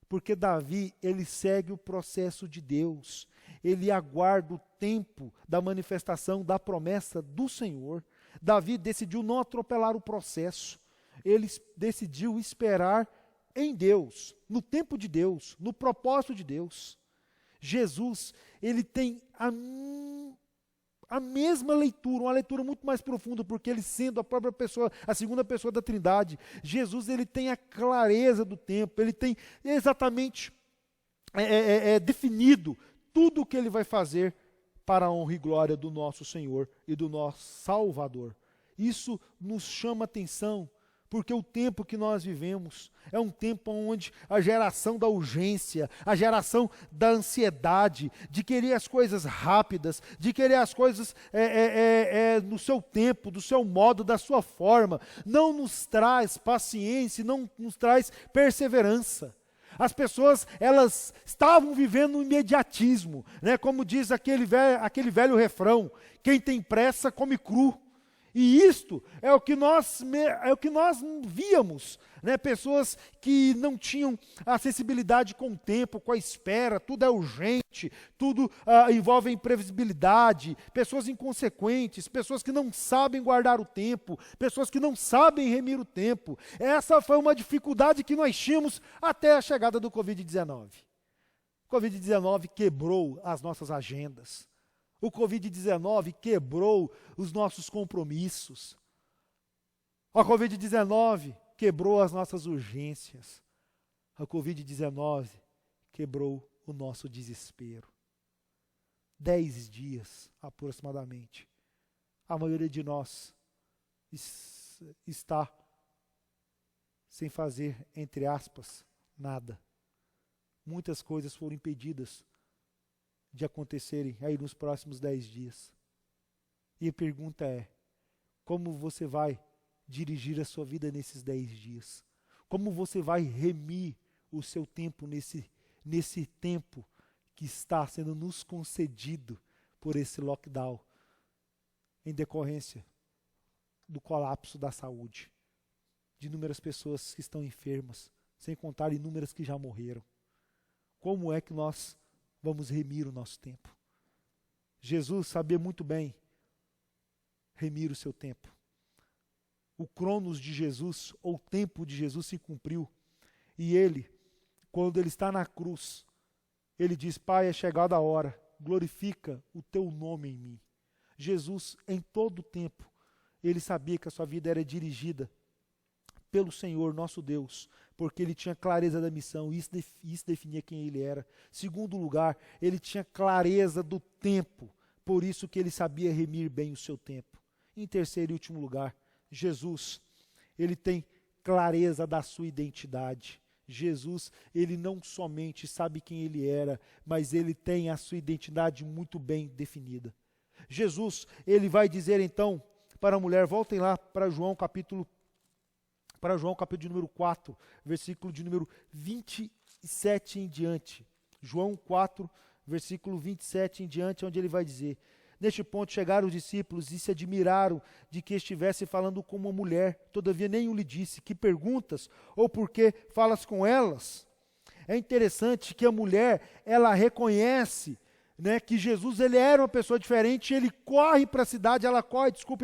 porque Davi, ele segue o processo de Deus. Ele aguarda o tempo da manifestação da promessa do Senhor. Davi decidiu não atropelar o processo. Ele decidiu esperar em Deus, no tempo de Deus, no propósito de Deus. Jesus, ele tem A mesma leitura, uma leitura muito mais profunda, porque ele sendo a própria pessoa, a segunda pessoa da Trindade, Jesus ele tem a clareza do tempo, ele tem exatamente definido tudo o que ele vai fazer para a honra e glória do nosso Senhor e do nosso Salvador. Isso nos chama atenção, porque o tempo que nós vivemos é um tempo onde a geração da urgência, a geração da ansiedade, de querer as coisas rápidas, de querer as coisas no seu tempo, do seu modo, da sua forma, não nos traz paciência, não nos traz perseverança. As pessoas, elas estavam vivendo um imediatismo, né? Como diz aquele velho refrão, quem tem pressa come cru. E isto é o que nós víamos, né? Pessoas que não tinham a sensibilidade com o tempo, com a espera, tudo é urgente, tudo envolve imprevisibilidade, pessoas inconsequentes, pessoas que não sabem guardar o tempo, pessoas que não sabem remir o tempo. Essa foi uma dificuldade que nós tínhamos até a chegada do Covid-19. O Covid-19 quebrou as nossas agendas. O Covid-19 quebrou os nossos compromissos. O Covid-19 quebrou as nossas urgências. O Covid-19 quebrou o nosso desespero. 10 dias, aproximadamente. A maioria de nós está sem fazer, entre aspas, nada. Muitas coisas foram impedidas de acontecerem aí nos próximos 10 dias. E a pergunta é, como você vai dirigir a sua vida nesses 10 dias? Como você vai remir o seu tempo nesse tempo que está sendo nos concedido por esse lockdown, em decorrência do colapso da saúde, de inúmeras pessoas que estão enfermas, sem contar inúmeras que já morreram? Como é que nós vamos remir o nosso tempo? Jesus sabia muito bem remir o seu tempo. O cronos de Jesus, ou o tempo de Jesus se cumpriu. E ele, quando ele está na cruz, ele diz, Pai, é chegada a hora, glorifica o teu nome em mim. Jesus, em todo o tempo, ele sabia que a sua vida era dirigida pelo Senhor, nosso Deus, porque ele tinha clareza da missão, e isso definia quem ele era. Segundo lugar, ele tinha clareza do tempo, por isso que ele sabia remir bem o seu tempo. Em terceiro e último lugar, Jesus, ele tem clareza da sua identidade. Jesus, ele não somente sabe quem ele era, mas ele tem a sua identidade muito bem definida. Jesus, ele vai dizer então para a mulher, voltem lá para João capítulo de número 4, versículo de número 27 em diante. João 4, versículo 27 em diante, onde ele vai dizer, neste ponto chegaram os discípulos e se admiraram de que estivesse falando com uma mulher, todavia nenhum lhe disse, que perguntas ou por que falas com elas? É interessante que a mulher, ela reconhece, né, que Jesus ele era uma pessoa diferente, ele corre para a cidade,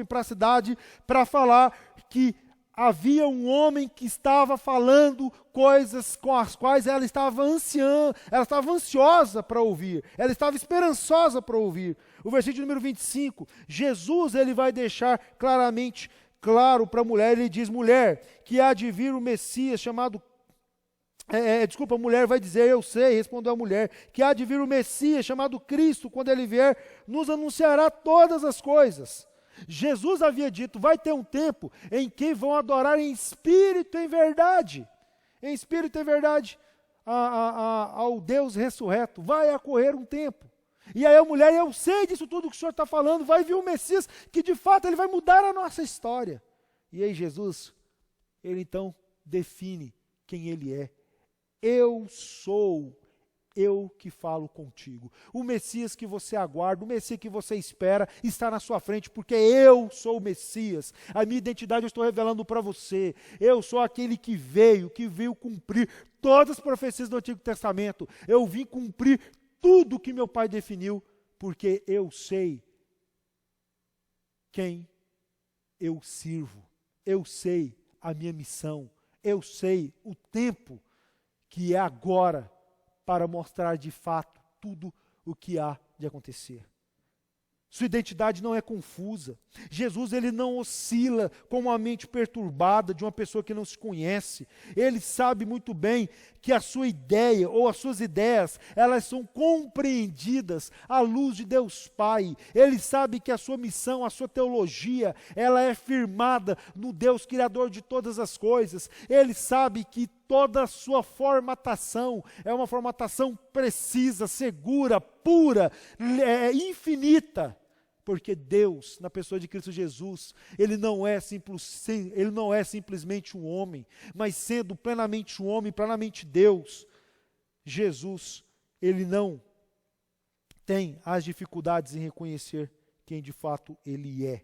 para a cidade para falar que havia um homem que estava falando coisas com as quais ela estava ansiosa para ouvir, ela estava esperançosa para ouvir. O versículo número 25, Jesus ele vai deixar claro para a mulher, ele diz, mulher, que há de vir o Messias chamado... a mulher vai dizer, eu sei, respondeu a mulher, que há de vir o Messias chamado Cristo, quando ele vier, nos anunciará todas as coisas. Jesus havia dito, vai ter um tempo em que vão adorar em espírito e em verdade. Em espírito e em verdade ao Deus ressurreto. Vai ocorrer um tempo. E aí a mulher, eu sei disso tudo que o Senhor está falando, vai vir o Messias, que de fato ele vai mudar a nossa história. E aí Jesus, ele então define quem ele é. Eu sou eu que falo contigo. O Messias que você aguarda, o Messias que você espera, está na sua frente, porque eu sou o Messias. A minha identidade eu estou revelando para você. Eu sou aquele que veio cumprir todas as profecias do Antigo Testamento. Eu vim cumprir tudo que meu Pai definiu, porque eu sei quem eu sirvo. Eu sei a minha missão. Eu sei o tempo que é agora, para mostrar de fato tudo o que há de acontecer. Sua identidade não é confusa. Jesus, ele não oscila com uma mente perturbada de uma pessoa que não se conhece. Ele sabe muito bem que a sua ideia ou as suas ideias, elas são compreendidas à luz de Deus Pai. Ele sabe que a sua missão, a sua teologia, ela é firmada no Deus Criador de todas as coisas. Ele sabe que toda a sua formatação é uma formatação precisa, segura, pura, infinita. Porque Deus, na pessoa de Cristo Jesus, Ele não é simplesmente um homem, mas sendo plenamente um homem, plenamente Deus, Jesus, Ele não tem as dificuldades em reconhecer quem de fato Ele é.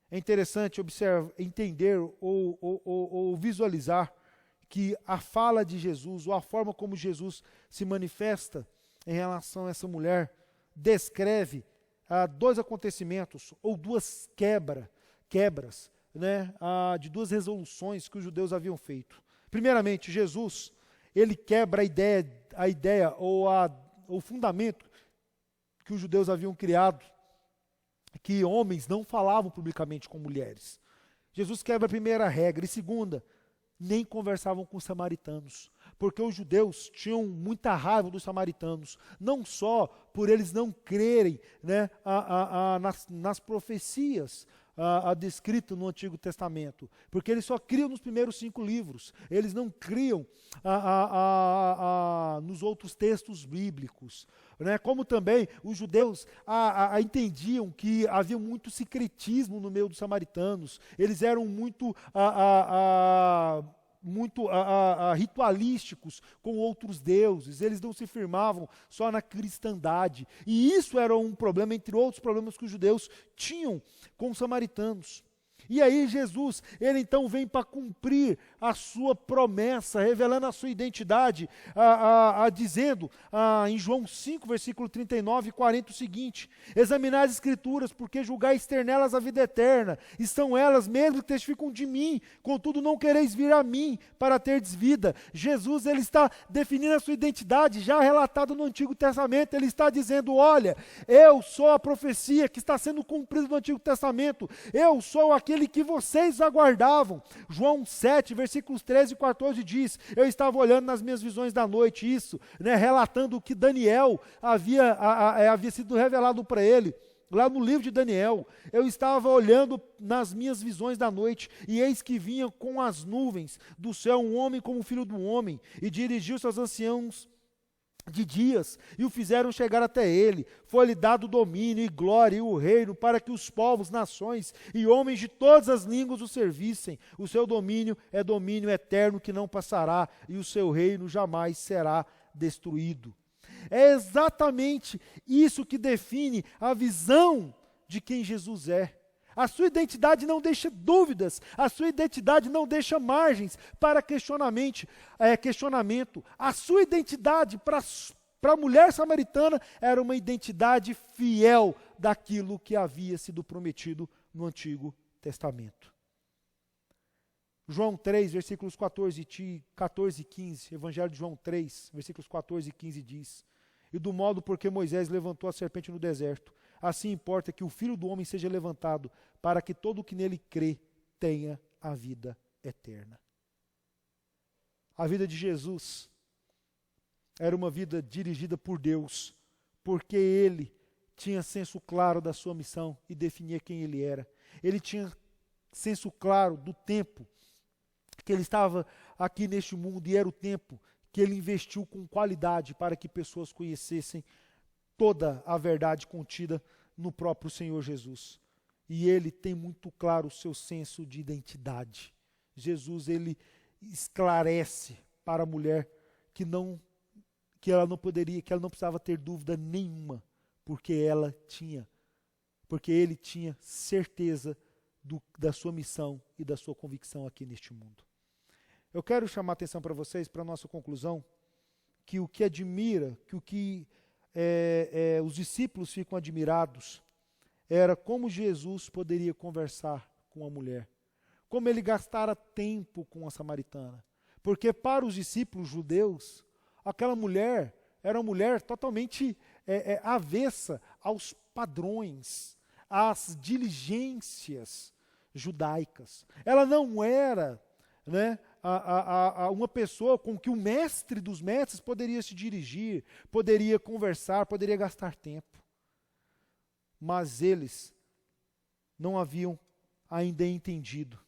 É interessante entender ou visualizar que a fala de Jesus, ou a forma como Jesus se manifesta em relação a essa mulher, descreve dois acontecimentos, ou duas quebras, né, de duas resoluções que os judeus haviam feito. Primeiramente, Jesus, ele quebra a ideia ou o fundamento que os judeus haviam criado, que homens não falavam publicamente com mulheres. Jesus quebra a primeira regra. E segunda, nem conversavam com os samaritanos, porque os judeus tinham muita raiva dos samaritanos, não só por eles não crerem, né, nas profecias descritas no Antigo Testamento, porque eles só criam nos primeiros 5 livros, eles não criam nos outros textos bíblicos, né, como também os judeus entendiam que havia muito secretismo no meio dos samaritanos, eles eram muito ritualísticos com outros deuses, eles não se firmavam só na cristandade, e isso era um problema, entre outros problemas que os judeus tinham com os samaritanos. E aí Jesus, ele então vem para cumprir a sua promessa, revelando a sua identidade, dizendo em João 5, versículo 39 e 40 o seguinte: examinai as escrituras, porque julgais ter nelas a vida eterna, e são elas mesmo que testificam de mim, contudo não quereis vir a mim para terdes vida. Jesus, ele está definindo a sua identidade, já relatado no Antigo Testamento, ele está dizendo: olha, eu sou a profecia que está sendo cumprida no Antigo Testamento, eu sou aquele que vocês aguardavam. João 7, versículos 13 e 14 diz: eu estava olhando nas minhas visões da noite, isso, né, relatando o que Daniel havia sido revelado para ele. Lá no livro de Daniel, eu estava olhando nas minhas visões da noite, e eis que vinha com as nuvens do céu um homem como o filho do homem, e dirigiu-se aos anciãos de dias, e o fizeram chegar até ele. Foi-lhe dado domínio e glória e o reino, para que os povos, nações e homens de todas as línguas o servissem. O seu domínio é domínio eterno que não passará, e o seu reino jamais será destruído. É exatamente isso que define a visão de quem Jesus é. A sua identidade não deixa dúvidas, a sua identidade não deixa margens para questionamento. A sua identidade para a mulher samaritana era uma identidade fiel daquilo que havia sido prometido no Antigo Testamento. João 3, versículos 14 e 15, Evangelho de João 3, versículos 14 e 15 diz: e do modo porque Moisés levantou a serpente no deserto, assim importa que o Filho do Homem seja levantado, para que todo o que nele crê tenha a vida eterna. A vida de Jesus era uma vida dirigida por Deus, porque ele tinha senso claro da sua missão e definia quem ele era. Ele tinha senso claro do tempo que ele estava aqui neste mundo, e era o tempo que ele investiu com qualidade para que pessoas conhecessem toda a verdade contida no próprio Senhor Jesus. E ele tem muito claro o seu senso de identidade. Jesus, ele esclarece para a mulher que ela não precisava ter dúvida nenhuma, porque ele tinha certeza da sua missão e da sua convicção aqui neste mundo. Eu quero chamar a atenção para vocês, para a nossa conclusão, que o que admira, os discípulos ficam admirados, era como Jesus poderia conversar com a mulher, como ele gastara tempo com a samaritana, porque para os discípulos judeus, aquela mulher era uma mulher totalmente avessa aos padrões, às diligências judaicas. Ela não era, né, uma pessoa com que o mestre dos mestres poderia se dirigir, poderia conversar, poderia gastar tempo. Mas eles não haviam ainda entendido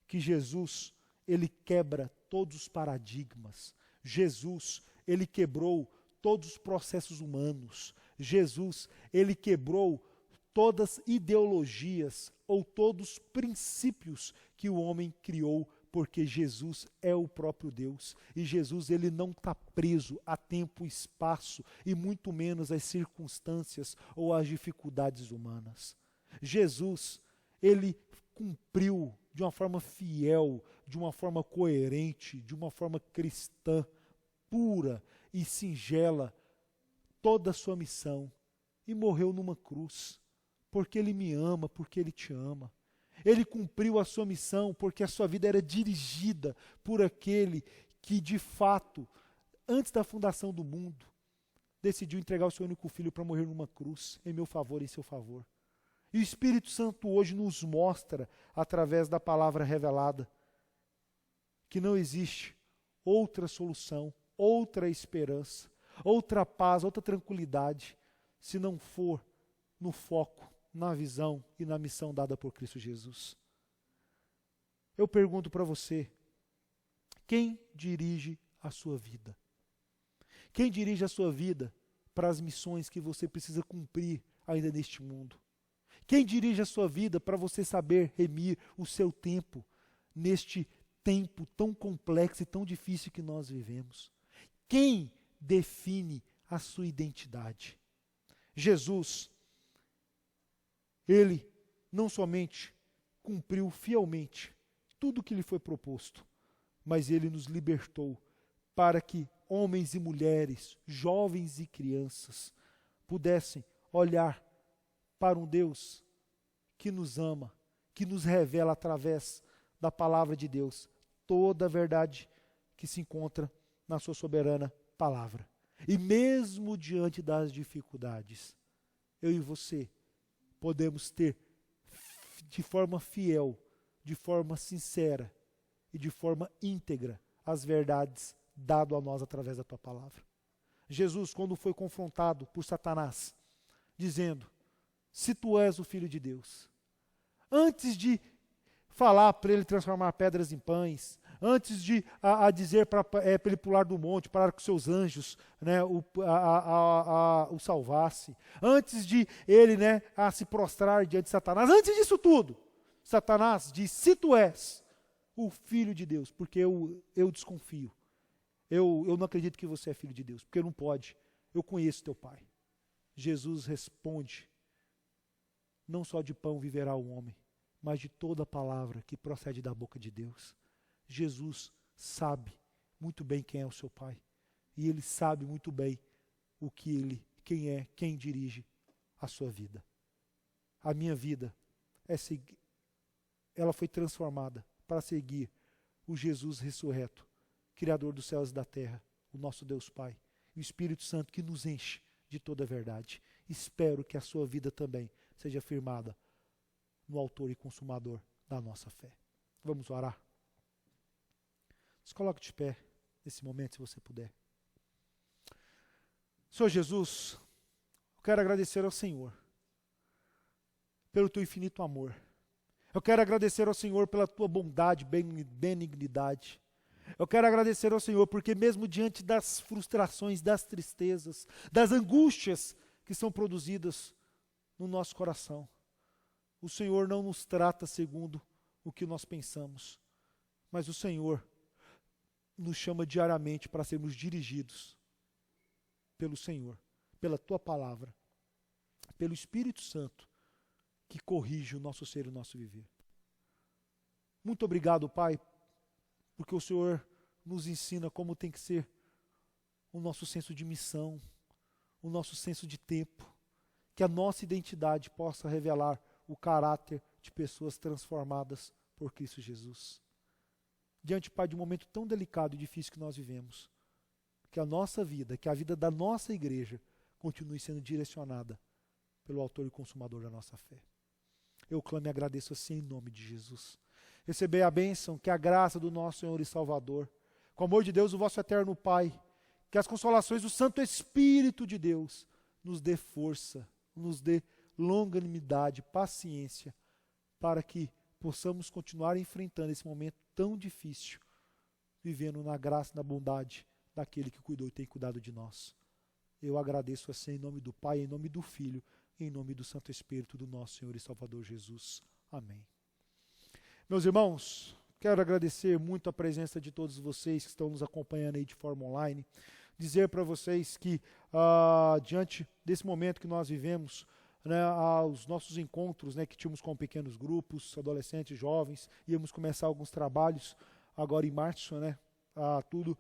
que Jesus, ele quebra todos os paradigmas. Jesus, ele quebrou todos os processos humanos. Jesus, ele quebrou todas as ideologias ou todos os princípios que o homem criou, porque Jesus é o próprio Deus. E Jesus, ele não está preso a tempo, espaço e muito menos às circunstâncias ou às dificuldades humanas. Jesus, ele cumpriu de uma forma fiel, de uma forma coerente, de uma forma cristã, pura e singela, toda a sua missão e morreu numa cruz, porque ele me ama, porque ele te ama. Ele cumpriu a sua missão porque a sua vida era dirigida por aquele que de fato, antes da fundação do mundo, decidiu entregar o seu único filho para morrer numa cruz, em meu favor e em seu favor. E o Espírito Santo hoje nos mostra, através da palavra revelada, que não existe outra solução, outra esperança, outra paz, outra tranquilidade, se não for no foco, na visão e na missão dada por Cristo Jesus. Eu pergunto para você, quem dirige a sua vida? Quem dirige a sua vida para as missões que você precisa cumprir ainda neste mundo? Quem dirige a sua vida para você saber remir o seu tempo neste tempo tão complexo e tão difícil que nós vivemos? Quem define a sua identidade? Jesus, ele não somente cumpriu fielmente tudo o que lhe foi proposto, mas ele nos libertou para que homens e mulheres, jovens e crianças, pudessem olhar para um Deus que nos ama, que nos revela através da palavra de Deus toda a verdade que se encontra na sua soberana palavra. E mesmo diante das dificuldades, eu e você podemos ter de forma fiel, de forma sincera e de forma íntegra as verdades dado a nós através da tua palavra. Jesus, quando foi confrontado por Satanás, dizendo: se tu és o Filho de Deus, antes de falar para ele transformar pedras em pães, antes de dizer para ele pular do monte, parar com seus anjos, né, o salvasse, antes de ele, né, se prostrar diante de Satanás, antes disso tudo, Satanás diz: se tu és o Filho de Deus, porque eu desconfio, eu não acredito que você é filho de Deus, porque não pode, eu conheço teu pai. Jesus responde: não só de pão viverá o homem, mas de toda palavra que procede da boca de Deus. Jesus sabe muito bem quem é o seu pai, e ele sabe muito bem quem dirige a sua vida. A minha vida ela foi transformada para seguir o Jesus ressurreto, Criador dos céus e da terra, o nosso Deus Pai, e o Espírito Santo que nos enche de toda a verdade. Espero que a sua vida também seja firmada no autor e consumador da nossa fé. Vamos orar? Se coloque de pé nesse momento, se você puder. Senhor Jesus, eu quero agradecer ao Senhor pelo teu infinito amor. Eu quero agradecer ao Senhor pela tua bondade, benignidade. Eu quero agradecer ao Senhor porque mesmo diante das frustrações, das tristezas, das angústias que são produzidas no nosso coração, o Senhor não nos trata segundo o que nós pensamos, mas o Senhor nos chama diariamente para sermos dirigidos pelo Senhor, pela tua palavra, pelo Espírito Santo que corrige o nosso ser e o nosso viver. Muito obrigado, Pai, porque o Senhor nos ensina como tem que ser o nosso senso de missão, o nosso senso de tempo, que a nossa identidade possa revelar o caráter de pessoas transformadas por Cristo Jesus. Diante, Pai, de um momento tão delicado e difícil que nós vivemos, que a nossa vida, que a vida da nossa igreja continue sendo direcionada pelo autor e consumador da nossa fé. Eu clamo e agradeço assim em nome de Jesus. Recebei a bênção, que a graça do nosso Senhor e Salvador, com o amor de Deus, o vosso eterno Pai, que as consolações do Santo Espírito de Deus nos dê força, nos dê longanimidade, paciência, para que possamos continuar enfrentando esse momento tão difícil, vivendo na graça e na bondade daquele que cuidou e tem cuidado de nós. Eu agradeço assim em nome do Pai, em nome do Filho, em nome do Santo Espírito do nosso Senhor e Salvador Jesus. Amém. Meus irmãos, quero agradecer muito a presença de todos vocês que estão nos acompanhando aí de forma online. Dizer para vocês que, diante desse momento que nós vivemos, né, os nossos encontros, né, que tínhamos com pequenos grupos, adolescentes, jovens, íamos começar alguns trabalhos agora em março, né, tudo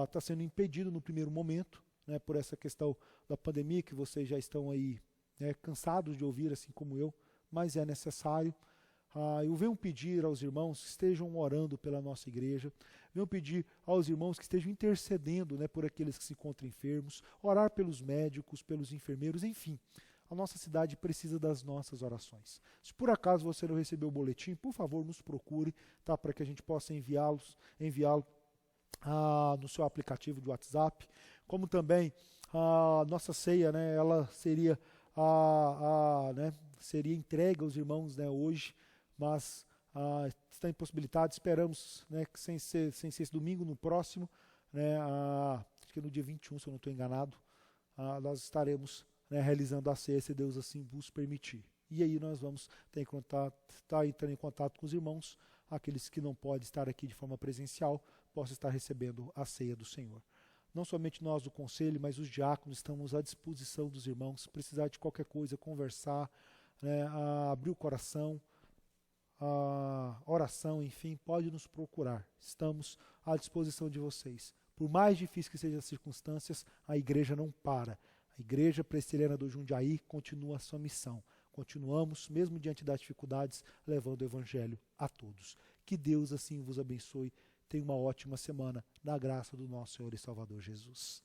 está sendo impedido no primeiro momento, né, por essa questão da pandemia, que vocês já estão aí, né, cansados de ouvir, assim como eu, mas é necessário. Eu venho pedir aos irmãos que estejam orando pela nossa igreja, venho pedir aos irmãos que estejam intercedendo, né, por aqueles que se encontram enfermos, orar pelos médicos, pelos enfermeiros, enfim. A nossa cidade precisa das nossas orações. Se por acaso você não recebeu o boletim, por favor, nos procure, tá, para que a gente possa enviá-lo no seu aplicativo de WhatsApp, como também a nossa ceia, né, ela seria, né, seria entregue aos irmãos, né, hoje, mas está impossibilitado. Esperamos, né, que sem ser esse domingo, no próximo, né, acho que no dia 21, se eu não estou enganado, nós estaremos, né, realizando a ceia, se Deus assim vos permitir. E aí nós vamos estar entrando em contato com os irmãos, aqueles que não podem estar aqui de forma presencial, possam estar recebendo a ceia do Senhor. Não somente nós do conselho, mas os diáconos estamos à disposição dos irmãos. Se precisar de qualquer coisa, conversar, né, abrir o coração, oração, enfim, pode nos procurar. Estamos à disposição de vocês. Por mais difícil que sejam as circunstâncias, a igreja não para. A Igreja Presbiteriana do Jundiaí continua a sua missão. Continuamos, mesmo diante das dificuldades, levando o Evangelho a todos. Que Deus assim vos abençoe. Tenha uma ótima semana, na graça do nosso Senhor e Salvador Jesus.